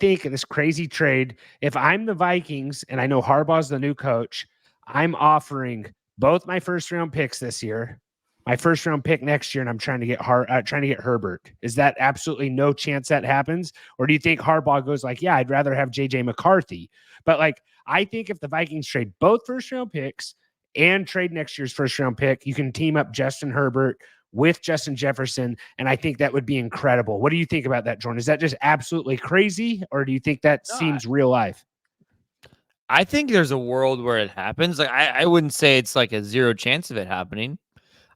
think this crazy trade, if I'm the Vikings and I know Harbaugh's the new coach, I'm offering both my first-round picks this year, my first-round pick next year, and I'm trying to get Herbert. Is that absolutely no chance that happens? Or do you think Harbaugh goes like, yeah, I'd rather have JJ McCarthy? But like, I think if the Vikings trade both first-round picks and trade next year's first-round pick, you can team up Justin Herbert with Justin Jefferson, and I think that would be incredible. What do you think about that, Jordan? Is that just absolutely crazy, or do you think that seems real life? I think there's a world where it happens. Like I wouldn't say it's like a zero chance of it happening.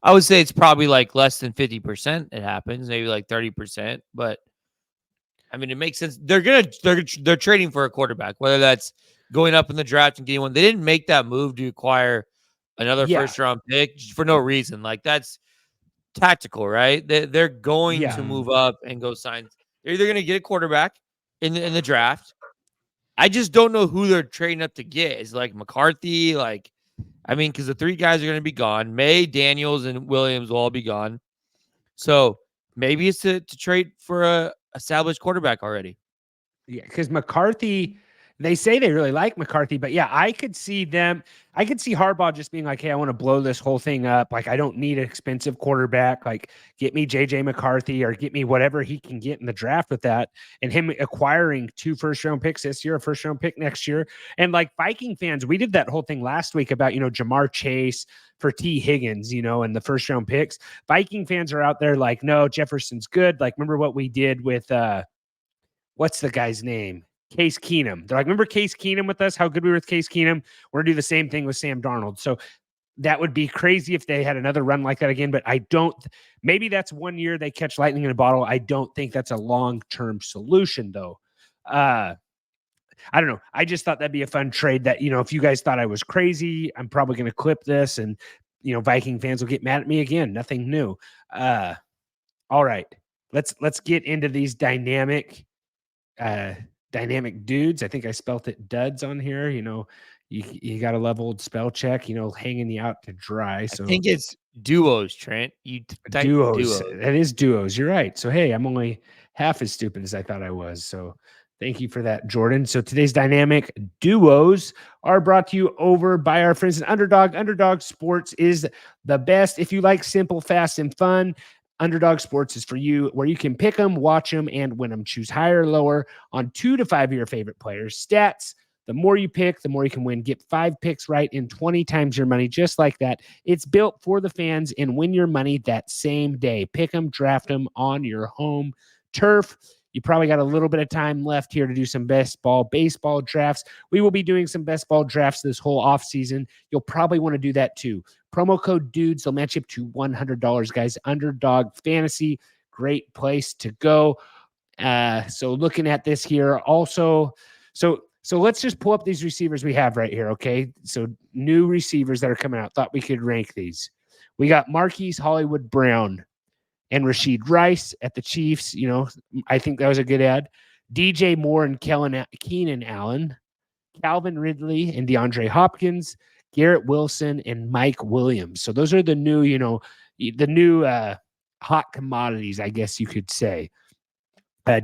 I would say it's probably like less than 50% it happens, maybe like 30%. But I mean, it makes sense. They're trading for a quarterback, whether that's going up in the draft and getting one. They didn't make that move to acquire another first round pick for no reason. Like that's tactical, right? They're going to move up and go sign. They're either going to get a quarterback in the draft. I just don't know who they're trading up to get. Is like McCarthy, like. I mean, because the three guys are going to be gone. May, Daniels, and Williams will all be gone. So maybe it's to trade for a established quarterback already. Yeah, because McCarthy, they say they really like McCarthy, but yeah, I could see Harbaugh just being like, hey, I want to blow this whole thing up. Like, I don't need an expensive quarterback. Like, get me JJ McCarthy or get me whatever he can get in the draft with that. And him acquiring 2 first-round picks this year, a first-round pick next year. And like Viking fans, we did that whole thing last week about, Jamar Chase for T. Higgins, and the first-round picks. Viking fans are out there like, no, Jefferson's good. Like, remember what we did with, what's the guy's name? Case Keenum. They're like, remember Case Keenum with us? How good we were with Case Keenum? We're going to do the same thing with Sam Darnold. So that would be crazy if they had another run like that again. But maybe that's 1 year they catch lightning in a bottle. I don't think that's a long-term solution, though. I don't know. I just thought that'd be a fun trade that, if you guys thought I was crazy, I'm probably going to clip this and, Viking fans will get mad at me again. Nothing new. All right. Let's get into these dynamic dudes. I think I spelt it duds on here. You got a leveled spell check, hanging you out to dry. So I think it's duos, Trent. Duos. That is duos. You're right. So, hey, I'm only half as stupid as I thought I was. So thank you for that, Jordan. So today's dynamic duos are brought to you over by our friends at Underdog. Underdog Sports is the best. If you like simple, fast, and fun, Underdog Sports is for you, where you can pick them, watch them, and win them. Choose higher or lower on 2 to 5 of your favorite players' stats, The more you pick, the more you can win. Get 5 picks right in 20 times your money, just like that. It's built for the fans and win your money that same day. Pick them, draft them on your home turf. You probably got a little bit of time left here to do some best ball baseball drafts. We will be doing some best ball drafts this whole offseason. You'll probably want to do that too. Promo code DUDES. They'll match you up to $100, guys. Underdog Fantasy. Great place to go. So looking at this here also, so let's just pull up these receivers we have right here, okay? So new receivers that are coming out. Thought we could rank these. We got Marquise Hollywood Brown and Rashid Rice at the Chiefs. You know, I think that was a good ad. DJ Moore and Keenan Allen, Calvin Ridley and DeAndre Hopkins, Garrett Wilson and Mike Williams. So those are the new, hot commodities, I guess you could say.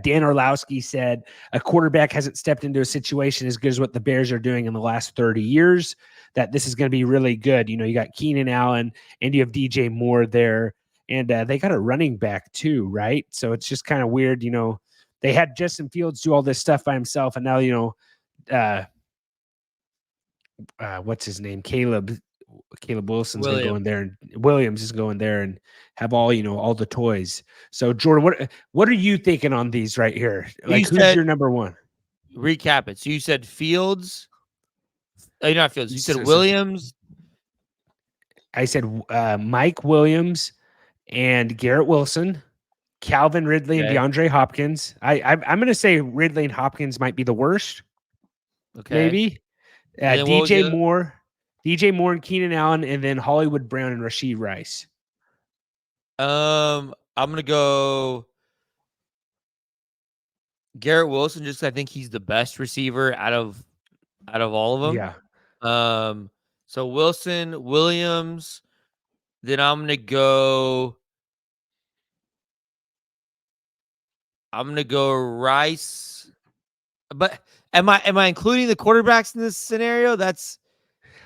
Dan Orlowski said a quarterback hasn't stepped into a situation as good as what the Bears are doing in the last 30 years, that this is going to be really good. You know, you got Keenan Allen and you have DJ Moore there, and they got a running back too, right? So it's just kind of weird. You know, they had Justin Fields do all this stuff by himself, and now, what's his name? Caleb Wilson's going to go in there, and Williams is going there and have all the toys. So Jordan, what are you thinking on these right here? Like, who's your number one? Recap it. So you said Fields. Not Fields. You said Williams. I said Mike Williams and Garrett Wilson, Calvin Ridley and DeAndre Hopkins. I'm going to say Ridley and Hopkins might be the worst. Okay, maybe. DJ Moore and Keenan Allen, and then Hollywood Brown and Rashid Rice. I'm gonna go Garrett Wilson, just 'cause I think he's the best receiver out of all of them. Yeah. So Wilson, Williams, then I'm gonna go Rice. But am I including the quarterbacks in this scenario?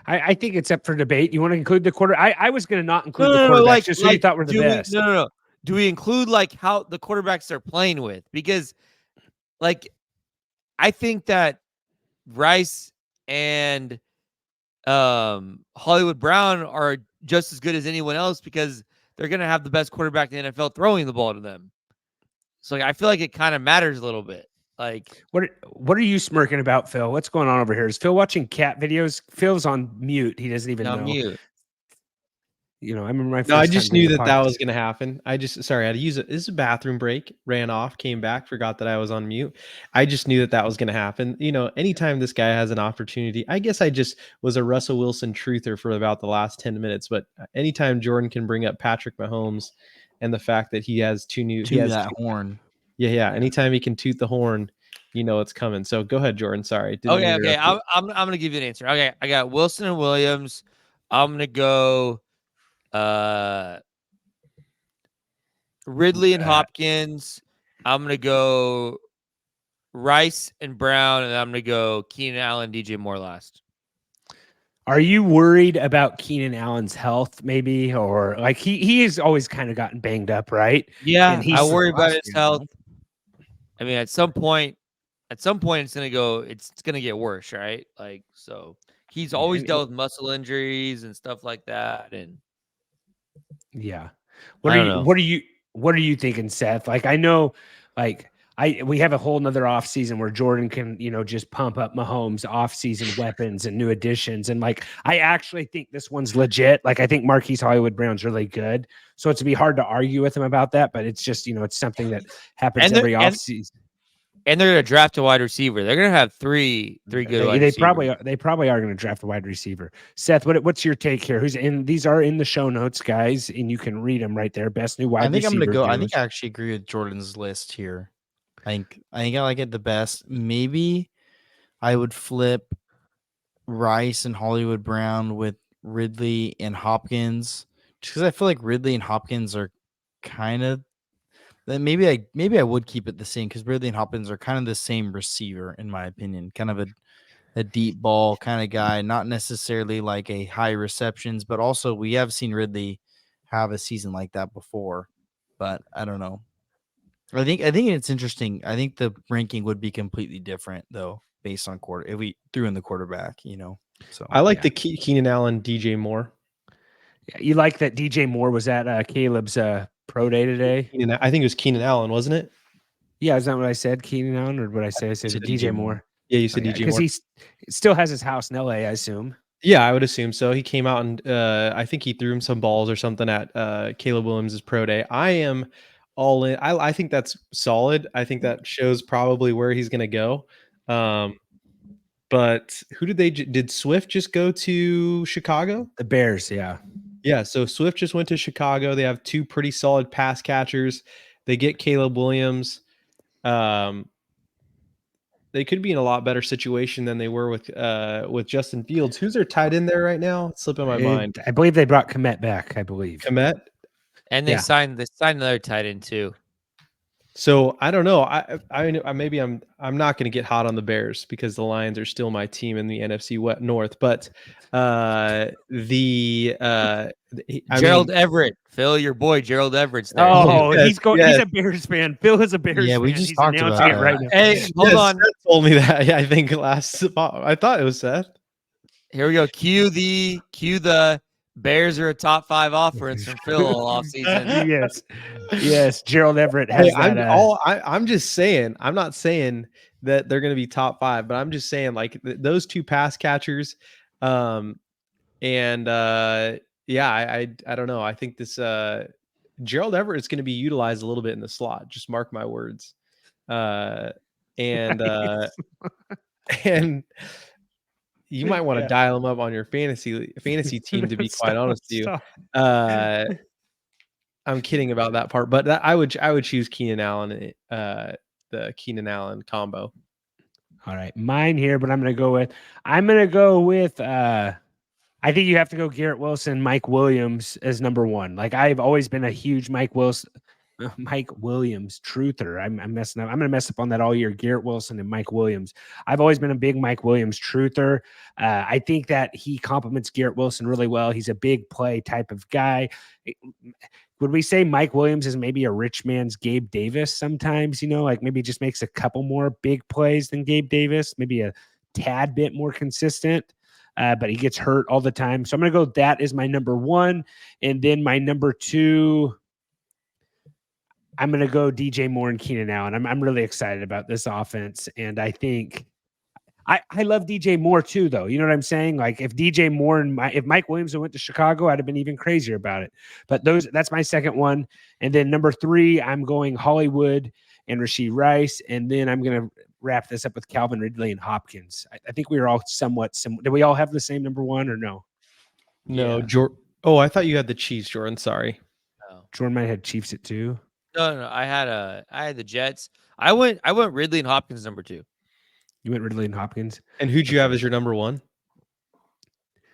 I think it's up for debate. You want to include the quarter? I was going to not include the quarterbacks just who you thought were the best. No. Do we include like how the quarterbacks they're playing with? Because like I think that Rice and Hollywood Brown are just as good as anyone else because they're going to have the best quarterback in the NFL throwing the ball to them. So I feel like it kind of matters a little bit. Like, what are you smirking about, Phil? What's going on over here? Is Phil watching cat videos? Phil's on mute. He doesn't even know. Mute. You know, I remember my first I just time knew that was going to happen. I had to use it. This is a bathroom break. Ran off, came back, forgot that I was on mute. I just knew that was going to happen. You know, anytime this guy has an opportunity, I guess I just was a Russell Wilson truther for about the last 10 minutes. But anytime Jordan can bring up Patrick Mahomes and the fact that he has horn. Yeah. Anytime he can toot the horn, you know it's coming. So go ahead, Jordan. Sorry. Okay. I'm gonna give you an answer. Okay, I got Wilson and Williams. I'm gonna go Ridley and Hopkins. I'm gonna go Rice and Brown, and I'm gonna go Keenan Allen, DJ Moore last. Are you worried about Keenan Allen's health, maybe, or like he has always kind of gotten banged up, right? Yeah, I worry about his health. I mean, at some point, it's gonna get worse, right? Like, so he's always dealt with muscle injuries and stuff like that, and yeah. What are you thinking, Seth? Like, I know, like we have a whole nother off season where Jordan can, just pump up Mahomes off season weapons and new additions. And like, I actually think this one's legit. Like, I think Marquise Hollywood Brown's really good. So it's be hard to argue with him about that, but it's just, it's something that happens every off season. And they're going to draft a wide receiver. They're going to have three good wide receivers. They probably are going to draft a wide receiver. Seth, what's your take here? These are in the show notes, guys, and you can read them right there. Best new wide receiver. I'm going to go. I think I actually agree with Jordan's list here. I think I like it the best. Maybe I would flip Rice and Hollywood Brown with Ridley and Hopkins, just because I feel like Ridley and Hopkins are kind of. Then maybe I would keep it the same because Ridley and Hopkins are kind of the same receiver in my opinion, kind of a deep ball kind of guy, not necessarily like a high receptions, but also we have seen Ridley have a season like that before. But I don't know. I think it's interesting. I think the ranking would be completely different though based on if we threw in the quarterback, So I like the Keenan Allen, DJ Moore. You like that DJ Moore was at Caleb's pro day today? I think it was Keenan Allen, wasn't it? Yeah, is that what I said? Keenan Allen, or what I say? I said DJ Moore. Yeah, you said DJ Moore. Because he still has his house in LA, I assume. Yeah, I would assume so. He came out and I think he threw him some balls or something at Caleb Williams' pro day. I am all in. I think that's solid. I think that shows probably where he's going to go. But who did Swift just go to Chicago? The Bears, yeah. Yeah, so Swift just went to Chicago. They have 2 pretty solid pass catchers. They get Caleb Williams. They could be in a lot better situation than they were with Justin Fields. Who's their tight end there right now? It's slipping my mind. I believe they brought Komet back. I believe Komet, and they signed another tight end too. So I don't know. I maybe I'm not going to get hot on the Bears because the Lions are still my team in the NFC North. But Gerald Everett, Phil, your boy Gerald Everett's there. Oh, he's a Bears fan. Phil is a Bears fan. Yeah, we just talked about it right now. Hey, hold on. Seth told me that. Yeah, I think last. I thought it was Seth. Here we go. Cue the Bears are a top 5 offense from Phil all offseason. Yes. Gerald Everett has I'm just saying. I'm not saying that they're going to be top 5, but I'm just saying like those 2 pass catchers. I don't know. I think this Gerald Everett is going to be utilized a little bit in the slot. Just mark my words. And you might want to dial him up on your fantasy team, to be quite honest with you. I'm kidding about that part, but I would choose Keenan Allen, the Keenan Allen combo. All right, mine here, but I'm going to go with I think you have to go Garrett Wilson, Mike Williams as number 1. Like I've always been a huge Mike Williams truther. I'm messing up. I'm going to mess up on that all year. Garrett Wilson and Mike Williams. I've always been a big Mike Williams truther. I think that he complements Garrett Wilson really well. He's a big play type of guy. Would we say Mike Williams is maybe a rich man's Gabe Davis sometimes, like maybe just makes a couple more big plays than Gabe Davis, maybe a tad bit more consistent, but he gets hurt all the time. So I'm going to go, that is my number 1. And then my number 2, I'm going to go DJ Moore and Keenan Allen. I'm really excited about this offense. And I think I love DJ Moore too, though. You know what I'm saying? Like if DJ Moore if Mike Williams went to Chicago, I'd have been even crazier about it. But that's my second one. And then number 3, I'm going Hollywood and Rashee Rice. And then I'm going to wrap this up with Calvin Ridley and Hopkins. I think we were all somewhat similar. Did we all have the same number 1 or no? No, yeah. I thought you had the Chiefs, Jordan. Sorry. No. Jordan might have had Chiefs at 2. No. I had the Jets. I went Ridley and Hopkins number 2. You went Ridley and Hopkins. And who'd you have as your number 1?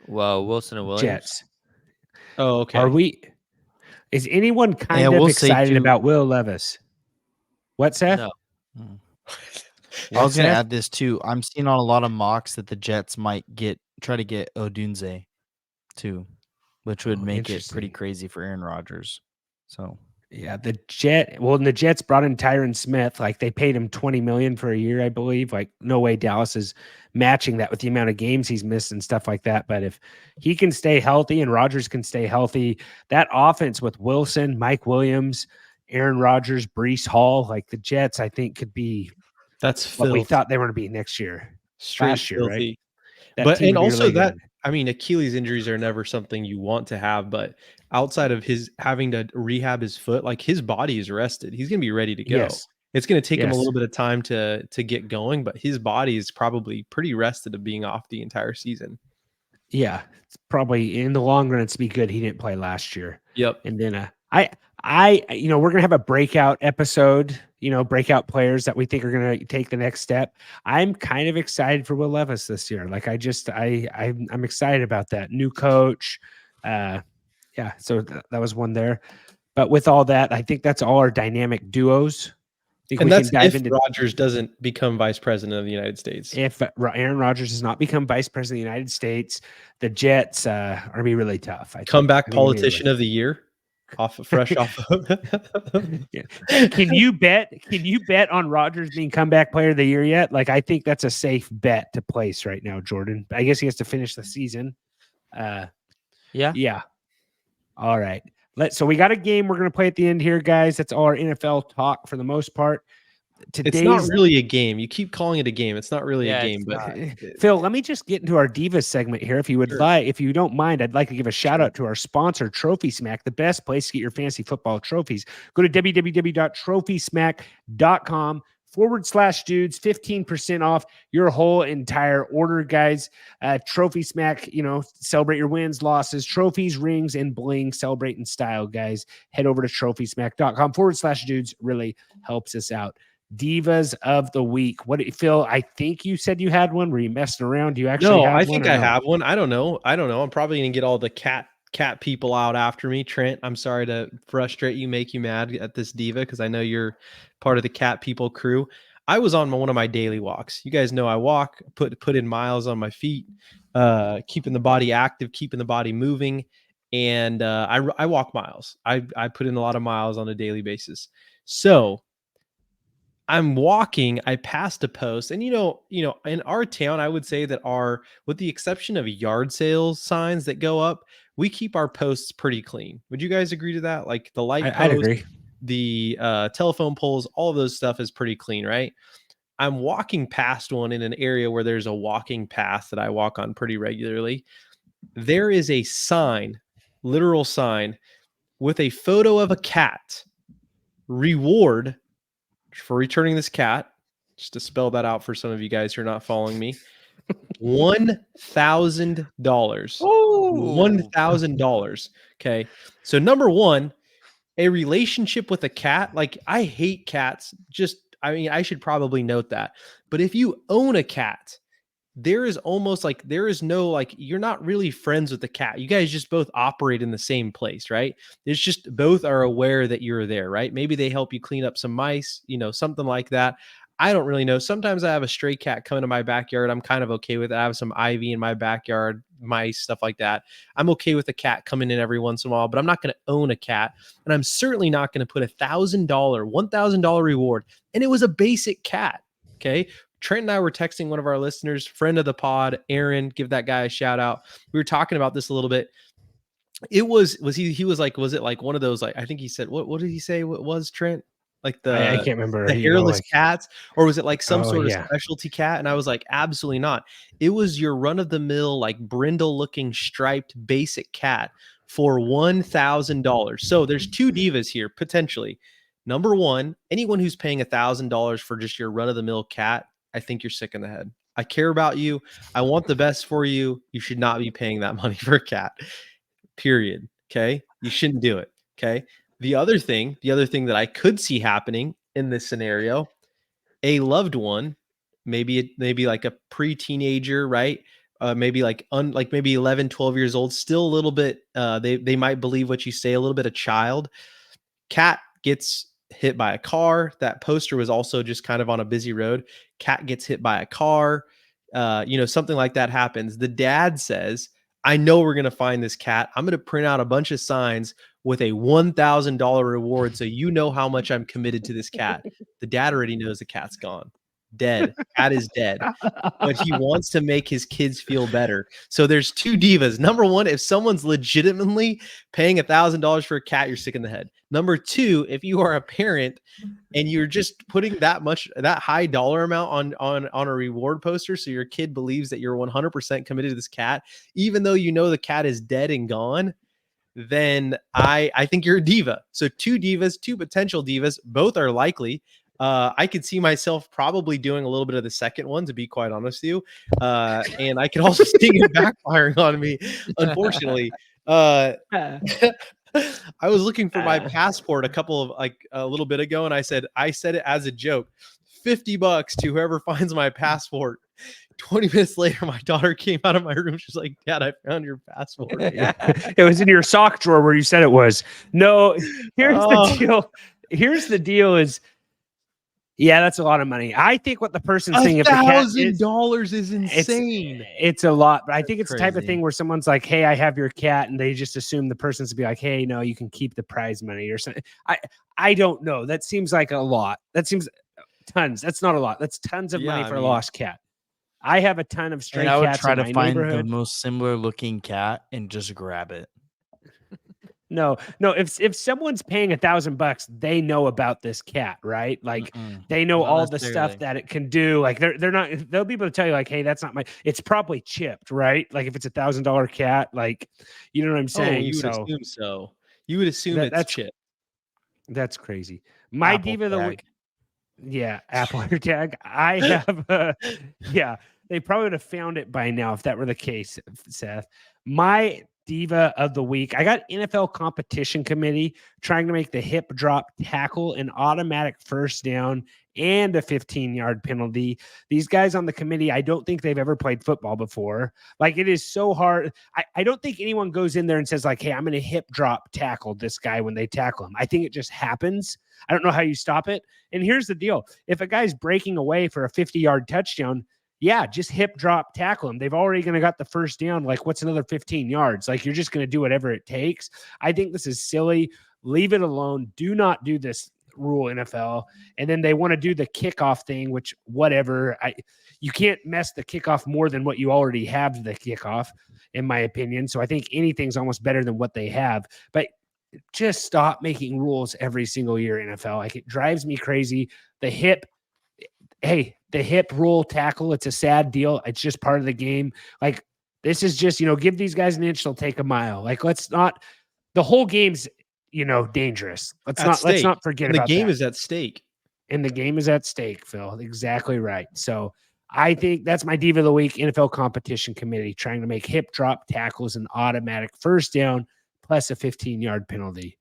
Well, Wilson and Williams. Jets. Oh, okay. Is anyone kind of excited about Will Levis? What, Seth? No. I was going to add this too. I'm seeing on a lot of mocks that the Jets might try to get Odunze too, which would make it pretty crazy for Aaron Rodgers. So yeah, the Jets brought in Tyron Smith. Like they paid him $20 million for a year, I believe. Like no way Dallas is matching that with the amount of games he's missed and stuff like that. But if he can stay healthy and Rodgers can stay healthy, that offense with Wilson, Mike Williams, Aaron Rodgers, Breece Hall, like the Jets, I think could be what we thought they were going to be next year. Last year, right? But and also really Achilles injuries are never something you want to have, but outside of his having to rehab his foot, like his body is rested. He's going to be ready to go. Yes. It's going to take him a little bit of time to get going, but his body is probably pretty rested of being off the entire season. Yeah. It's probably in the long run, it's be good. He didn't play last year. Yep. And then we're going to have a breakout episode, breakout players that we think are going to take the next step. I'm kind of excited for Will Levis this year. Like I'm excited about that new coach. So that was one there, but with all that, I think that's all our dynamic duos. And that's if Rodgers doesn't become vice president of the United States. If Aaron Rodgers does not become vice president of the United States, the Jets are going to be really tough. Comeback politician of the year. fresh off. Yeah. Can you bet on Rodgers being comeback player of the year yet? Like, I think that's a safe bet to place right now, Jordan. I guess he has to finish the season. Yeah. All right. So we got a game we're going to play at the end here, guys. That's all our NFL talk for the most part. It's not really a game. You keep calling it a game. It's not really a game. But Phil, let me just get into our Divas segment here. If you would like, if you don't mind, I'd like to give a shout out to our sponsor, Trophy Smack, the best place to get your fantasy football trophies. Go to www.trophysmack.com/dudes, 15% off your whole entire order, guys. Trophy Smack, celebrate your wins, losses, trophies, rings, and bling. Celebrate in style, guys. Head over to trophysmack.com/dudes. Really helps us out. Divas of the week. What, Phil? I think you said you had one. Were you messing around? Do you actually have one? No, I think I have one. I don't know. I'm probably gonna get all the cat people out after me. Trent, I'm sorry to frustrate you, make you mad at this diva, because I know you're part of the cat people crew. I was on one of my daily walks. You guys know I walk, put in miles on my feet, keeping the body active, keeping the body moving, and I walk miles. I put in a lot of miles on a daily basis. So I'm walking, I passed a post, and in our town, I would say that with the exception of yard sales signs that go up, we keep our posts pretty clean. Would you guys agree to that? Like the light post, I'd agree. The telephone poles, all of those stuff is pretty clean, right? I'm walking past one in an area where there's a walking path that I walk on pretty regularly. There is a sign, literal sign, with a photo of a cat. Reward for returning this cat, just to spell that out for some of you guys who are not following me, $1,000. $1,000. Okay. So number one, a relationship with a cat. Like, I hate cats. I should probably note that. But if you own a cat, there is no, you're not really friends with the cat. You guys just both operate in the same place, right? It's just both are aware that you're there, right? Maybe they help you clean up some mice, something like that. I don't really know. Sometimes I have a stray cat come into my backyard. I'm kind of okay with it. I have some ivy in my backyard, mice, stuff like that. I'm okay with a cat coming in every once in a while, but I'm not going to own a cat. And I'm certainly not going to put $1,000 reward. And it was a basic cat. Okay. Trent and I were texting one of our listeners, friend of the pod, Aaron, give that guy a shout out. We were talking about this a little bit. He was like, was it like one of those, like, I think he said, what did he say? What was Trent? Like I can't remember. The hairless cats, or was it like some sort of specialty cat? And I was like, absolutely not. It was your run of the mill, like brindle looking striped basic cat for $1,000. So there's two divas here, potentially. Number one, anyone who's paying $1,000 for just your run of the mill cat, I think you're sick in the head. I care about you. I want the best for you. You should not be paying that money for a cat, period. Okay. You shouldn't do it. Okay. The other thing that I could see happening in this scenario, a loved one, maybe like a pre-teenager, right? Maybe maybe 11, 12 years old, still a little bit, they might believe what you say, a little bit of child. Cat gets hit by a car. That poster was also just kind of on a busy road. Cat gets hit by a car. Something like that happens. The dad says, I know we're going to find this cat. I'm going to print out a bunch of signs with a $1,000 reward. So you know how much I'm committed to this cat. The dad already knows the cat's gone. Dead. Cat is dead. But he wants to make his kids feel better. So there's two divas. Number one, if someone's legitimately paying $1,000 for a cat, you're sick in the head. Number two, if you are a parent and you're just putting that high dollar amount on a reward poster, so your kid believes that you're 100% committed to this cat, even though you know the cat is dead and gone, then I think you're a diva. So two potential divas, both are likely. I could see myself probably doing a little bit of the second one, to be quite honest with you. And I could also see it backfiring on me, unfortunately. I was looking for my passport a little bit ago, and I said it as a joke, $50 to whoever finds my passport. 20 minutes later, my daughter came out of my room. She's like, Dad, I found your passport. It was in your sock drawer where you said it was. No, here's the deal. Here's the deal is, Yeah, that's a lot of money. I think what the person's thinking if the cat is $1,000 is insane. It's a lot, but I think it's the type of Crazy. thing where someone's like, "Hey, I have your cat," and they just assume the person's to be like, "Hey, no, you can keep the prize money or something." I don't know. That seems like a lot. That seems tons. That's not a lot. That's tons of money for a lost cat. I have a ton of stray And I would cats try in to my find the neighborhood. most similar looking cat and just grab it. No. If someone's paying $1,000, they know about this cat, right? Like they know Not all the necessarily. stuff that it can do. Like they're not. They'll be able to tell you like, hey, that's not my. It's probably chipped, right? Like if it's $1,000 cat, like you know what I'm saying. You would So assume so. You would assume it's chip. that's crazy. My Apple diva of the tag. week. Yeah, Apple AirTag. I have yeah, they probably would have found it by now if that were the case, Seth. My diva of the week. I got NFL competition committee trying to make the hip drop tackle an automatic first down and a 15-yard penalty. These guys on the committee, I don't think they've ever played football before. Like it is so hard. I don't think anyone goes in there and says like, hey, I'm going to hip drop tackle this guy when they tackle him. I think it just happens. I don't know how you stop it. And here's the deal. If a guy's breaking away for a 50-yard touchdown, yeah, just hip drop tackle him. They've already going to got the first down. Like what's another 15 yards? Like you're just going to do whatever it takes. I think this is silly. Leave it alone. Do not do this rule, NFL. And then they want to do the kickoff thing, which whatever. You can't mess the kickoff more than what you already have the kickoff, in my opinion. So I think anything's almost better than what they have. But just stop making rules every single year, NFL. Like it drives me crazy. The hip rule tackle, it's a sad deal. It's just part of the game. Like this is just, give these guys an inch, they'll take a mile. Like let's not, the whole game's, dangerous. Let's not forget about that. The game is at stake. And the game is at stake, Phil. Exactly right. So I think that's my diva of the week, NFL competition committee, trying to make hip drop tackles an automatic first down plus a 15-yard penalty.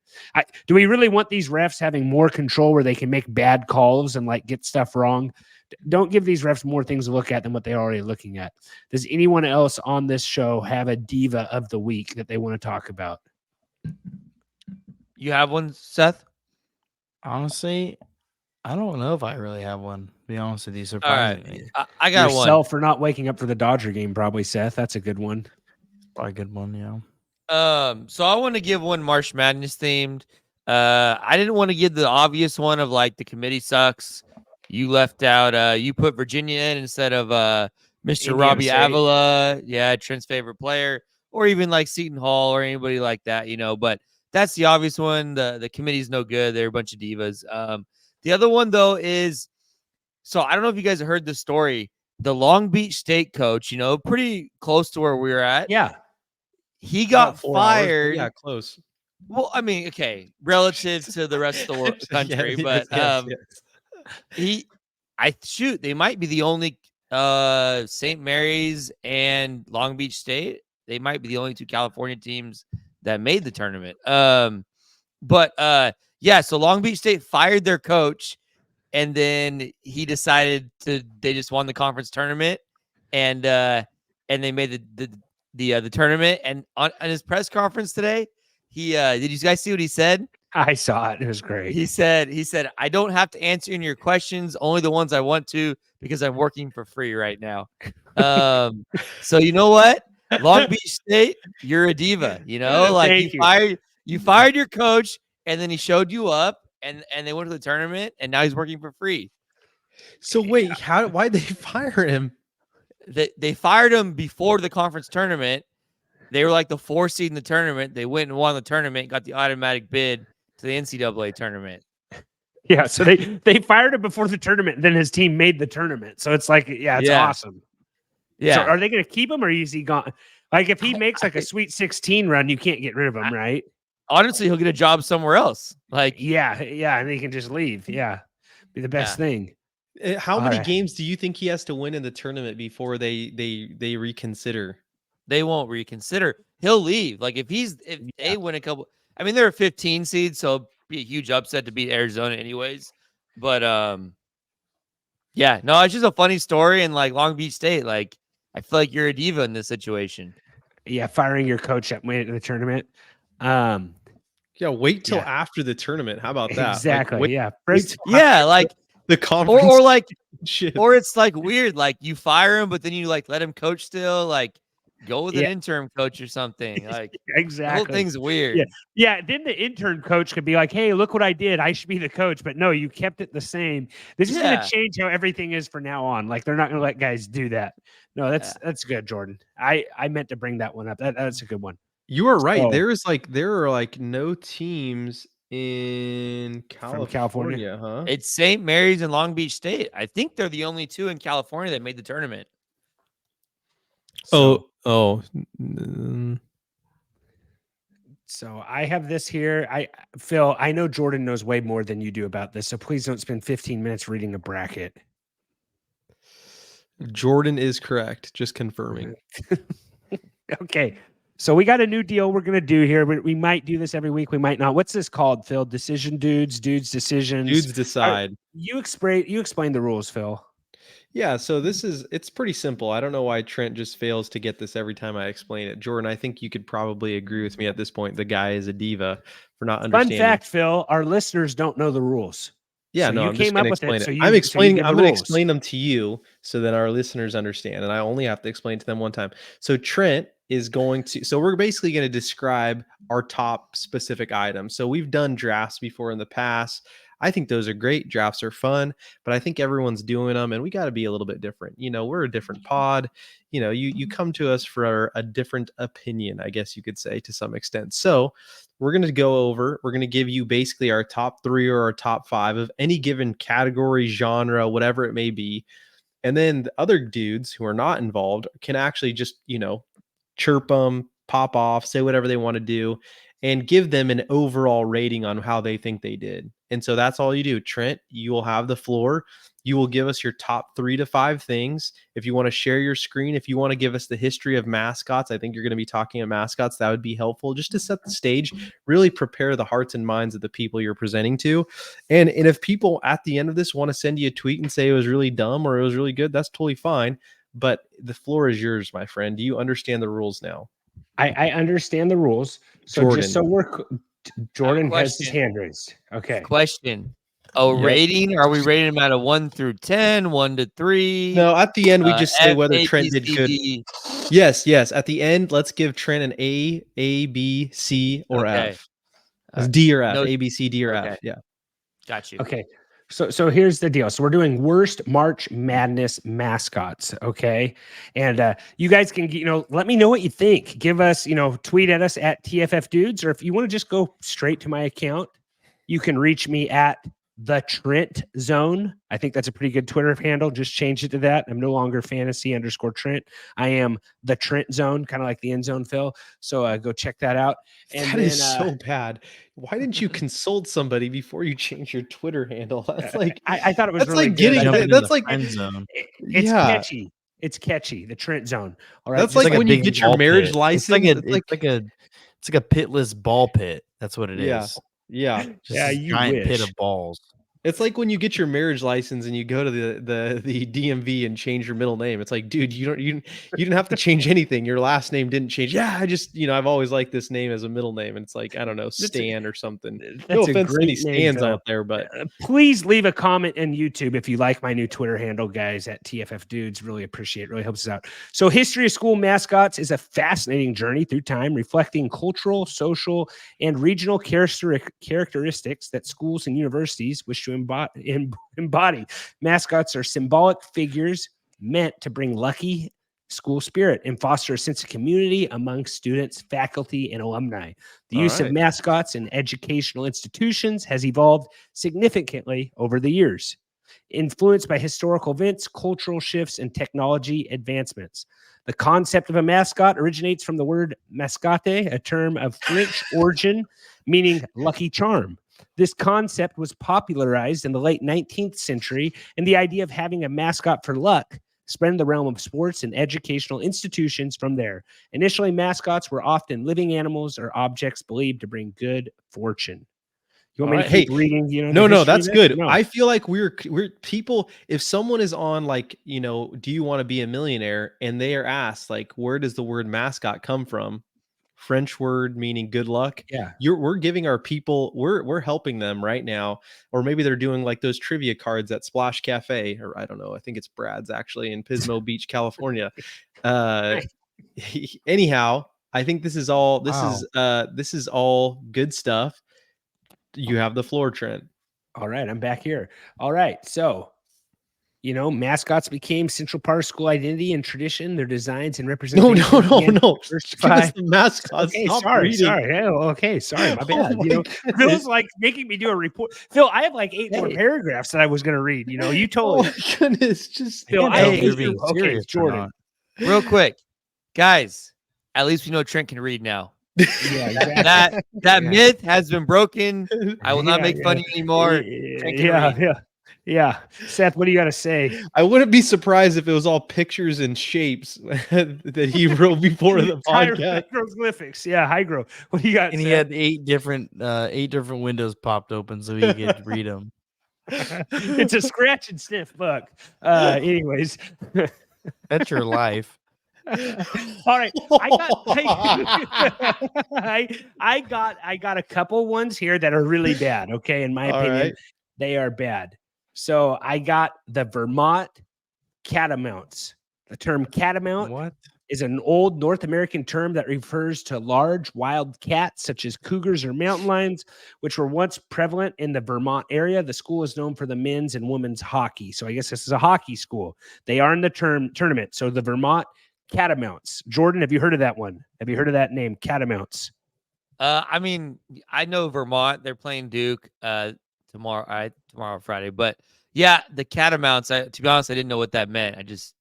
Do we really want these refs having more control where they can make bad calls and like get stuff wrong? Don't give these refs more things to look at than what they're already looking at. Does anyone else on this show have a diva of the week that they want to talk about? You have one, Seth? Honestly, I don't know if I really have one. To be honest with you, surprisingly. All right. I got Yourself for not waking up for the Dodger game, probably, Seth. That's a good one. Probably a good one, yeah. So I want to give one March Madness themed. I didn't want to give the obvious one of like the committee sucks. You left out. You put Virginia in instead of Mr. Indiana Robbie State. Avila. Yeah, Trent's favorite player, or even like Seton Hall or anybody like that. But that's the obvious one. The committee's no good. They're a bunch of divas. The other one though is, so I don't know if you guys have heard this story. The Long Beach State coach, pretty close to where we were at. Yeah. He got About 4 hours, fired. yeah, close. Well, I mean, okay, relative to the rest of the world, country, but yes. they might be the only St. Mary's and Long Beach State. They might be the only two California teams that made the tournament. So Long Beach State fired their coach, and then he decided they just won the conference tournament, and they made the tournament. And on his press conference today, he did you guys see what he said? I saw it. It was great. He said, I don't have to answer any of your questions, only the ones I want to, because I'm working for free right now. So you know what? Long Beach State, you're a diva, like you fired your coach, and then he showed you up, and they went to the tournament, and now he's working for free. So wait, why'd they fire him? They fired him before the conference tournament. They were like the 4 seed in the tournament. They went and won the tournament, got the automatic bid to the NCAA tournament. Yeah, so they fired him before the tournament, and then his team made the tournament. So it's like, it's awesome. Yeah. So are they going to keep him, or is he gone? Like if he makes like a Sweet 16 run, you can't get rid of him, right? Honestly, he'll get a job somewhere else. Like yeah, and he can just leave. Yeah, be the best thing. How many games do you think he has to win in the tournament before they reconsider? They won't reconsider. He'll leave. Like if they win a couple, I mean, they're a 15 seed, so it'd be a huge upset to beat Arizona anyways. But it's just a funny story. And like Long Beach State, like I feel like you're a diva in this situation. Yeah, firing your coach at the tournament. Wait till after the tournament. How about that? Exactly. Like, yeah. The conference or like, ship. or it's like weird, like you fire him, but then you like let him coach still. Like, go with an Yeah. interim coach or something. Like, the whole Exactly. thing's weird. Yeah. Yeah. Then the intern coach could be like, hey, look what I did. I should be the coach. But no, you kept it the same. This is going Yeah. to change how everything is from now on. Like, they're not going to let guys do that. No, that's good, Jordan. I meant to bring that one up. That's a good one. You are right. So- There are like no teams in From California, California. huh? It's St. Mary's and Long Beach State. I think they're the only two in California that made the tournament. So- Mm, So I have this here. Phil, I know Jordan knows way more than you do about this. So please don't spend 15 minutes reading a bracket. Jordan is correct. Just confirming. Okay. So we got a new deal we're going to do here. We might do this every week. We might not. What's this called, Phil? Decision dudes, decisions. Dudes decide. You explain the rules, Phil. Yeah, so it's pretty simple. I don't know why Trent just fails to get this every time I explain it. Jordan, I think you could probably agree with me at this point. The guy is a diva for not understanding. Fun fact, Phil, our listeners don't know the rules. Yeah, So no, you I'm just came up going to with it, explain it. so you- I'm so you explaining. give I'm the going to rules. explain them to you so that our listeners understand, and I only have to explain to them one time. So Trent is going to. So we're basically going to describe our top specific items. So we've done drafts before in the past. I think those are great. Drafts are fun, but I think everyone's doing them, and we got to be a little bit different. You know, we're a different pod. You know, you come to us for a different opinion, I guess you could say, to some extent. So we're going to give you basically our top 3 or our top 5 of any given category, genre, whatever it may be. And then the other dudes who are not involved can actually just, chirp them, pop off, say whatever they want to do, and give them an overall rating on how they think they did. And so that's all you do. Trent, you will have the floor. You will give us your top 3 to 5 things. If you want to share your screen, if you want to give us the history of mascots, I think you're going to be talking about mascots. That would be helpful just to set the stage, really prepare the hearts and minds of the people you're presenting to. And if people at the end of this want to send you a tweet and say it was really dumb or it was really good, that's totally fine. But the floor is yours, my friend. Do you understand the rules now? I understand the rules. So Jordan. just so Jordan has his question. hand raised. Okay. Question. Yep. Rating? Are we rating them out of 1 through 10, 1 to 3? No, at the end, we just say F, whether A, Trent B, did C, good. D. Yes. At the end, let's give Trent an A, B, C, or Okay. F. D or F. No- A, B, C, D or okay. F. Yeah. Got you. Okay. So here's the deal. So we're doing worst March Madness mascots. Okay. And you guys can, let me know what you think. Give us, tweet at us at tffdudes, or if you want to just go straight to my account, you can reach me at the Trent Zone. I think that's a pretty good Twitter handle. Just change it to that. I'm no longer fantasy_Trent. I am the Trent Zone, kind of like the end zone, Phil. So go check that out. And That is so bad. Why didn't you consult somebody before you change your Twitter handle? That's like I thought it was that's really like good. getting Jumping in that's the like friend zone. It's yeah. catchy. It's catchy. The Trent Zone. All right. That's just like when you big get your ball marriage pit. license. It's like a pitless ball pit. That's what it is. Yeah. Just Yeah, this you giant pit wish. of balls. It's like when you get your marriage license and you go to the DMV and change your middle name. It's like, dude, you didn't have to change anything. Your last name didn't change. Yeah, I just, I've always liked this name as a middle name. And it's like, I don't know, Stan or something. No That's a offense to any great name, Stans Phil. out there, but Please leave a comment on YouTube if you like my new Twitter handle, guys, at tffdudes. Really appreciate it. Really helps us out. So history of school mascots is a fascinating journey through time, reflecting cultural, social, and regional characteristics that schools and universities wish to embody. Mascots are symbolic figures meant to bring lucky school spirit and foster a sense of community among students, faculty, and alumni. The All use of right. mascots in educational institutions has evolved significantly over the years, influenced by historical events, cultural shifts, and technology advancements. The concept of a mascot originates from the word mascotte, a term of French origin meaning lucky charm. This concept was popularized in the late 19th century, and the idea of having a mascot for luck spread in the realm of sports and educational institutions from there. Initially, mascots were often living animals or objects believed to bring good fortune. You want me to All right. keep reading? No, that's good. No. I feel like we're people. If someone is on like, do you want to be a millionaire? And they are asked like, where does the word mascot come from? French word meaning good luck. Yeah. We're giving our people, we're helping them right now. Or maybe they're doing like those trivia cards at Splash Cafe, or I don't know. I think it's Brad's actually in Pismo Beach, California. Anyhow, I think this is all good stuff. You have the floor, Trent. All right, I'm back here. All right, so mascots became central part of school identity and tradition. Their designs and representation. No. First Give us five. the mascots. Okay, Stop sorry. reading. Okay, sorry. My bad. Oh my Phil's like making me do a report. Phil, I have like 8 more paragraphs that I was going to read. You totally. Oh my goodness, just Phil, I I don't know if hate you're you. being Okay, serious or Jordan. not. Real quick, guys. At least we know Trent can read now. Yeah, exactly. That myth has been broken. I will not make fun of you anymore. Yeah. Seth, what do you got to say? I wouldn't be surprised if it was all pictures and shapes that he wrote before the podcast. Hieroglyphics. Yeah, hygro. What do you got? And he had 8 different windows popped open so he could read them. It's a scratch and sniff book. Anyways, That's your life. all right. I got a couple ones here that are really bad. Okay, in my opinion, they are bad. So I got the Vermont catamounts. The term catamount is an old North American term that refers to large wild cats such as cougars or mountain lions, which were once prevalent in the Vermont area. The school is known for the men's and women's hockey. So I guess this is a hockey school. They are in the tournament. So the Vermont catamounts. Jordan, have you heard of that one? Have you heard of that name, catamounts? I mean, I know Vermont. They're playing Duke tomorrow, Friday. But yeah, the catamounts. To be honest, I didn't know what that meant. It's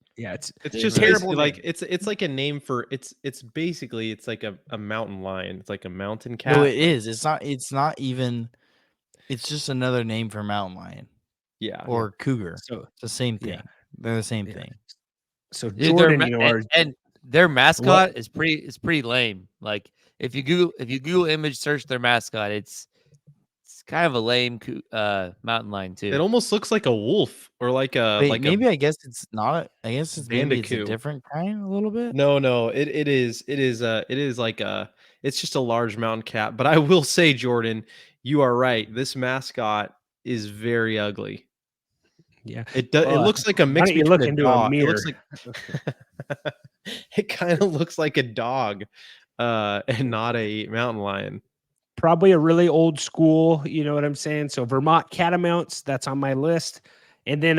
just terrible. Like it's like a name for it's basically it's like a mountain lion. It's like a mountain cat. No, it is. It's not even. It's just another name for mountain lion. Yeah, or cougar. So it's the same thing. Yeah. They're the same thing. So Jordan, and their mascot is pretty lame. Like if you Google image search their mascot, it's kind of a lame mountain lion too. It almost looks like a wolf or like a maybe I guess it's not. I guess it's maybe it's a different kind a little bit. No, it is like it's just a large mountain cat. But I will say, Jordan, you are right. This mascot is very ugly. Yeah, it looks like a mix between look into a mirror. It looks like it kind of looks like a dog, and not a mountain lion. Probably a really old school, you know what I'm saying? So Vermont catamounts, that's on my list. And then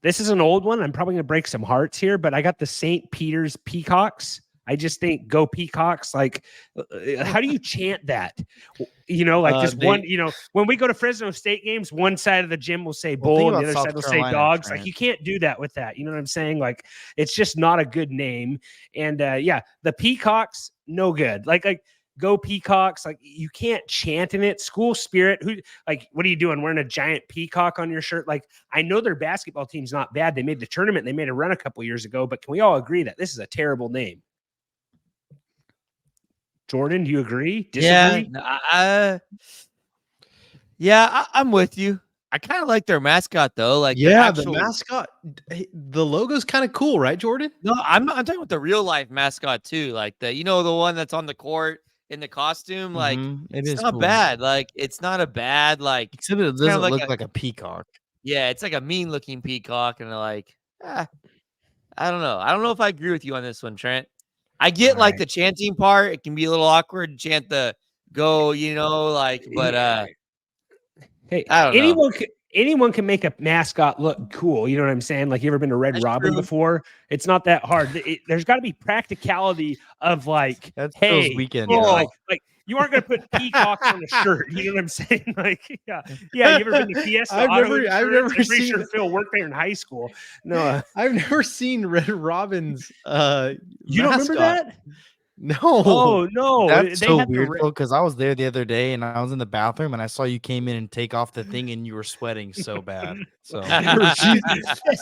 this is an old one. I'm probably going to break some hearts here, but I got the St. Peter's Peacocks. I just think go Peacocks. Like, how do you chant that? One, when we go to Fresno State games, one side of the gym will say bull and the other side will say dogs. Like, you can't do that with that. You know what I'm saying? Like, it's just not a good name. And the Peacocks, no good. Like go Peacocks. Like, you can't chant in it. School spirit. What are you doing? Wearing a giant peacock on your shirt? Like, I know their basketball team's not bad. They made the tournament. They made a run a couple years ago, but can we all agree that this is a terrible name? Jordan, do you agree? Disagree? I'm with you. I kind of like their mascot though. Like, the mascot, the logo's kind of cool, right, Jordan? No, I'm talking about the real life mascot too. Like the one that's on the court in the costume. Like, it's not bad. Like, it's not a bad Except it doesn't look like a peacock. Yeah, it's like a mean looking peacock, and I don't know. I don't know if I agree with you on this one, Trent. I get the chanting part. It can be a little awkward to chant the go, but hey, I don't know. Anyone can make a mascot look cool. You know what I'm saying? Like, you ever been to Red Robin before? It's not that hard. There's got to be practicality of that's hey, weekend. Like you aren't going to put peacocks on a shirt. You know what I'm saying? Yeah. You ever been to Fiesta? I've never seen. Sure Phil worked there in high school. No, I've never seen Red Robin's. You don't remember that? No. Oh no, that's so weird because I was there the other day and I was in the bathroom and I saw you came in and take off the thing and you were sweating so bad. So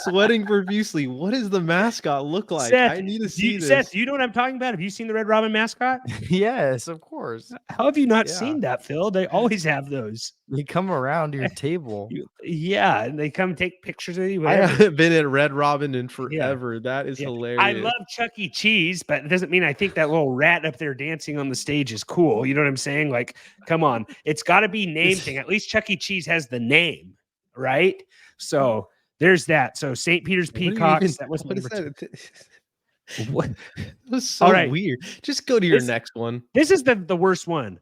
sweating profusely. What does the mascot look like? Seth, I need to see this. Seth, do you know what I'm talking about? Have you seen the Red Robin mascot? Yes, of course. How have you not seen that, Phil? They always have those. They come around your table. And they come take pictures of you. Whatever. I haven't been at Red Robin in forever. Yeah. That is hilarious. I love Chuck E. Cheese, but it doesn't mean I think that little little rat up there dancing on the stage is cool. You know what I'm saying? Like, come on, it's got to be name thing. At least Chuck E. Cheese has the name, right? So there's that. So St. Peter's Peacocks. That was what is number that? two. What? That was so All right. weird. Just go to your This- next one. This is the worst one.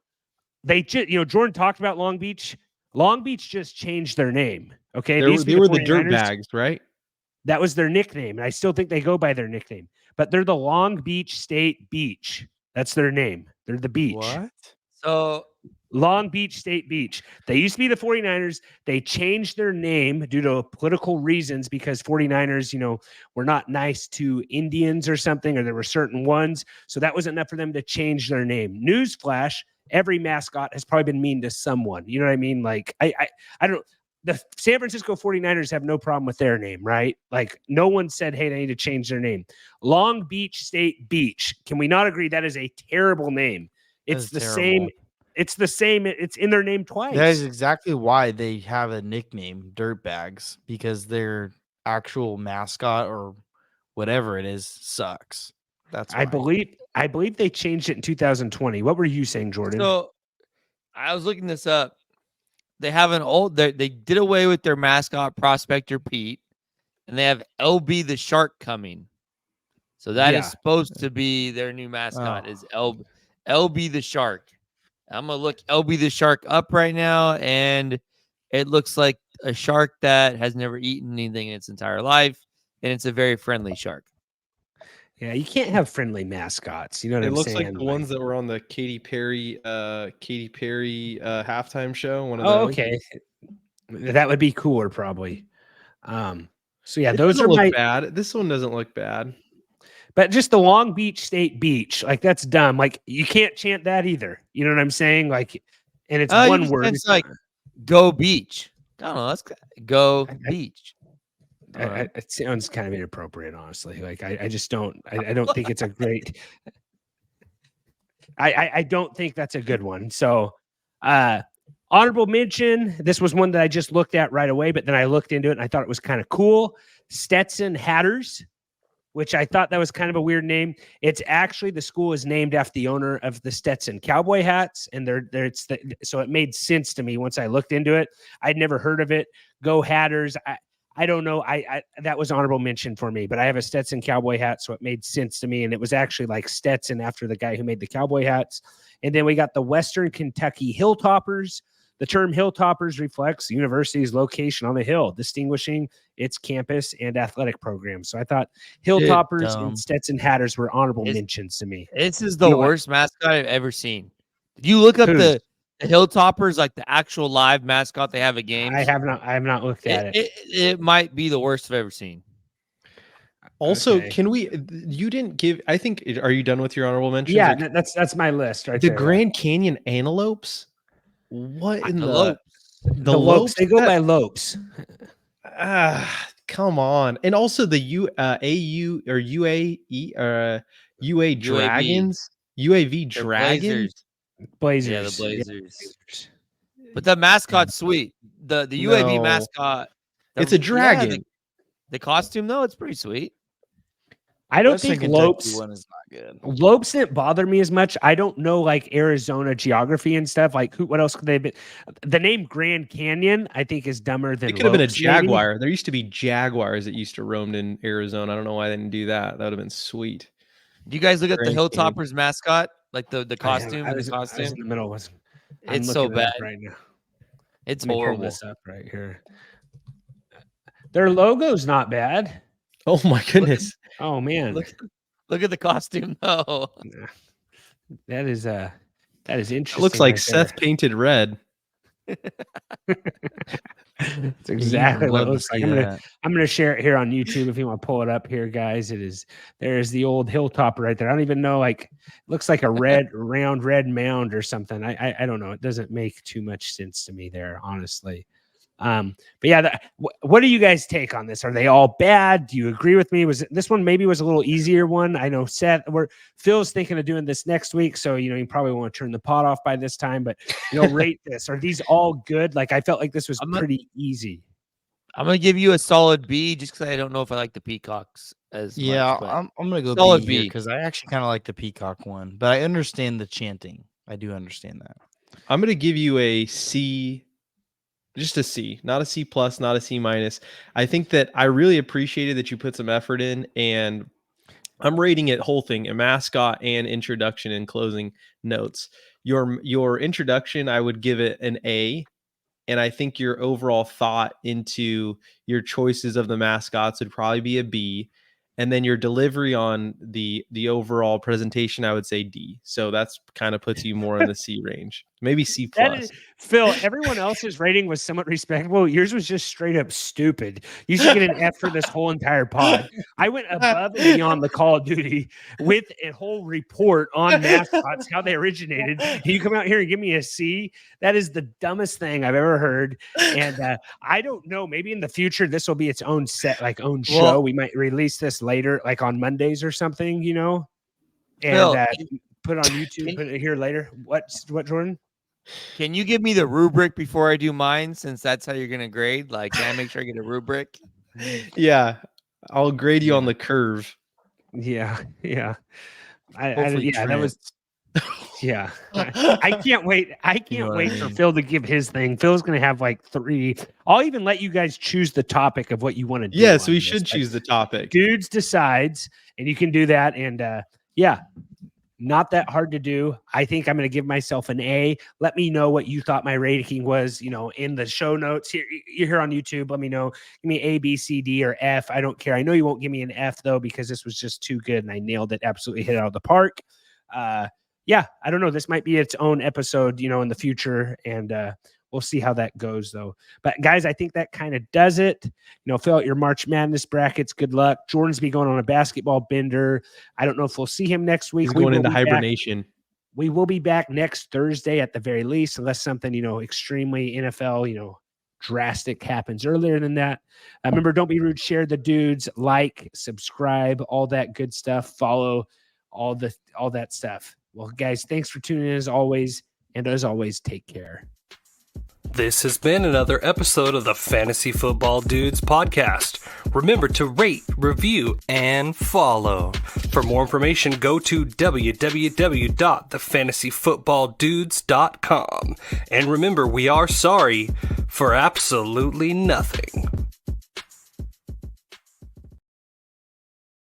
They just, Jordan talked about Long Beach. Long Beach just changed their name. Okay, They were the 49ers. dirt bags, right? That was their nickname, and I still think they go by their nickname. But they're the Long Beach State Beach. That's their name. They're the beach. What? So Long Beach State Beach. They used to be the 49ers. They changed their name due to political reasons because 49ers, were not nice to Indians or something, or there were certain ones. So that was enough for them to change their name. Newsflash, every mascot has probably been mean to someone. You know what I mean? Like, I don't. The San Francisco 49ers have no problem with their name, right? Like, no one said, hey, they need to change their name. Long Beach State Beach. Can we not agree that is a terrible name? It's the same. It's the same. It's in their name twice. That is exactly why they have a nickname, Dirtbags, because their actual mascot or whatever it is sucks. That's why. I believe they changed it in 2020. What were you saying, Jordan? So I was looking this up. They have they did away with their mascot Prospector Pete, and they have LB the Shark coming. So that is supposed to be their new mascot is LB the Shark. I'm gonna look LB the Shark up right now, and it looks like a shark that has never eaten anything in its entire life, and it's a very friendly shark. Yeah, you can't have friendly mascots. You know what I'm saying? It looks like the ones that were on the Katy Perry halftime show. One of those. those. Okay, that would be cooler, probably. So yeah, It those are look bad. This one doesn't look bad. But just the Long Beach State Beach, like that's dumb. Like you can't chant that either. You know what I'm saying? Like, and it's one word. It's like Go Beach. I don't know. Let's go Beach. It sounds kind of inappropriate, honestly. Like I just don't. I don't think it's a great. I don't think that's a good one. So, honorable mention. This was one that I just looked at right away, but then I looked into it and I thought it was kind of cool. Stetson Hatters, which I thought that was kind of a weird name. It's actually the school is named after the owner of the Stetson cowboy hats, and so it made sense to me once I looked into it. I'd never heard of it. Go Hatters. I don't know. I that was honorable mention for me, but I have a Stetson cowboy hat, so it made sense to me. And it was actually like Stetson after the guy who made the cowboy hats. And then we got the Western Kentucky Hilltoppers. The term Hilltoppers reflects the university's location on the hill, distinguishing its campus and athletic programs. So I thought Hilltoppers and Stetson Hatters were honorable mentions to me. This is the worst mascot I've ever seen. Did you look up the Hilltoppers, like the actual live mascot they have at games? I have not looked at it. It might be the worst I've ever seen. Also, can we? You didn't give. I think. Are you done with your honorable mentions? Yeah, that's my list right the there. Grand Canyon antelopes. What in the lopes? They go by lopes. Come on. And also the AU or UAE UA dragons. UAV dragons. Blazers. Yeah, the Blazers. Yeah. But the mascot's sweet. The UAV mascot. It's a dragon. Yeah, the costume though, it's pretty sweet. I don't think lopes one is not good. Lopes didn't bother me as much. I don't know like Arizona geography and stuff. Like what else could they be? The name Grand Canyon, I think, is dumber than it could have been a jaguar. Maybe. There used to be jaguars that used to roam in Arizona. I don't know why they didn't do that. That would have been sweet. Do you guys look at the Hilltoppers mascot? Like the costume? I was in the middle. It's so bad right now. It's Let me horrible. pull this up right here. Their logo's not bad. Oh my goodness. Oh man. Look at the costume though. That is interesting. It looks like Seth painted red. That's exactly what it looks like. I'm gonna share it here on YouTube if you want to pull it up here, guys. There's the old Hilltopper right there. I don't even know, like looks like a round red mound or something. I don't know. It doesn't make too much sense to me there, honestly. But yeah, what do you guys take on this? Are they all bad? Do you agree with me? This one maybe was a little easier one? I know Phil's thinking of doing this next week, so you probably want to turn the pot off by this time. But rate this. Are these all good? Like I felt like this was pretty easy. I'm gonna give you a solid B just because I don't know if I like the peacocks as Yeah, much. But I'm gonna go solid B B. because I actually kind of like the peacock one, but I understand the chanting. I do understand that. I'm going to give you a C, just a C, not a C plus, not a C minus. I think that I really appreciated that you put some effort in, and I'm rating it whole thing, a mascot and introduction and closing notes. Your introduction, I would give it an A. And I think your overall thought into your choices of the mascots would probably be a B. And then your delivery on the overall presentation, I would say D. So that's kind of puts you more in the C range, maybe C That plus. is, Phil, everyone else's rating was somewhat respectable. Yours was just straight up stupid. You should get an F for this whole entire pod. I went above and beyond the Call of Duty with a whole report on mascots, how they originated. And you come out here and give me a C. That is the dumbest thing I've ever heard. And I don't know. Maybe in the future, this will be its own set, like own show. Well, we might release this later, like on Mondays or something, you know, and Phil, put it on YouTube, put it here later. What, Jordan? can you give me the rubric before I do mine, since that's how you're gonna grade? Like, can I make sure I get a rubric? Yeah, I'll grade you on the curve. Yeah. Yeah, Hopefully yeah, that Trent. was. Yeah, I can't wait. I can't know what I wait for mean. Phil to give his thing. Phil's gonna have like 3. I'll even let you guys choose the topic of what you want to do. Yes, on we this, should but choose the topic. Dudes decides, and you can do that. And yeah, not that hard to do. I think I'm going to give myself an A. Let me know what you thought my rating was, you know, in the show notes here. You're here on YouTube. Let me know. Give me A, B, C, D, or F. I don't care. I know you won't give me an F though, because this was just too good and I nailed it. Absolutely hit it out of the park. Yeah, I don't know. This might be its own episode, you know, in the future. And we'll see how that goes though. But guys, I think that kind of does it. You know, fill out your March Madness brackets. Good luck. Jordan's be going on a basketball bender. I don't know if we'll see him next week. He's We going will into be back. hibernation. We will be back next Thursday at the very least, unless something, you know, extremely NFL, you know, drastic happens earlier than that. Remember, don't be rude. Share the dudes, like, subscribe, all that good stuff. Follow all that stuff. Well, guys, thanks for tuning in as always. And as always, take care. This has been another episode of the Fantasy Football Dudes podcast. Remember to rate, review, and follow. For more information, go to www.thefantasyfootballdudes.com. And remember, we are sorry for absolutely nothing.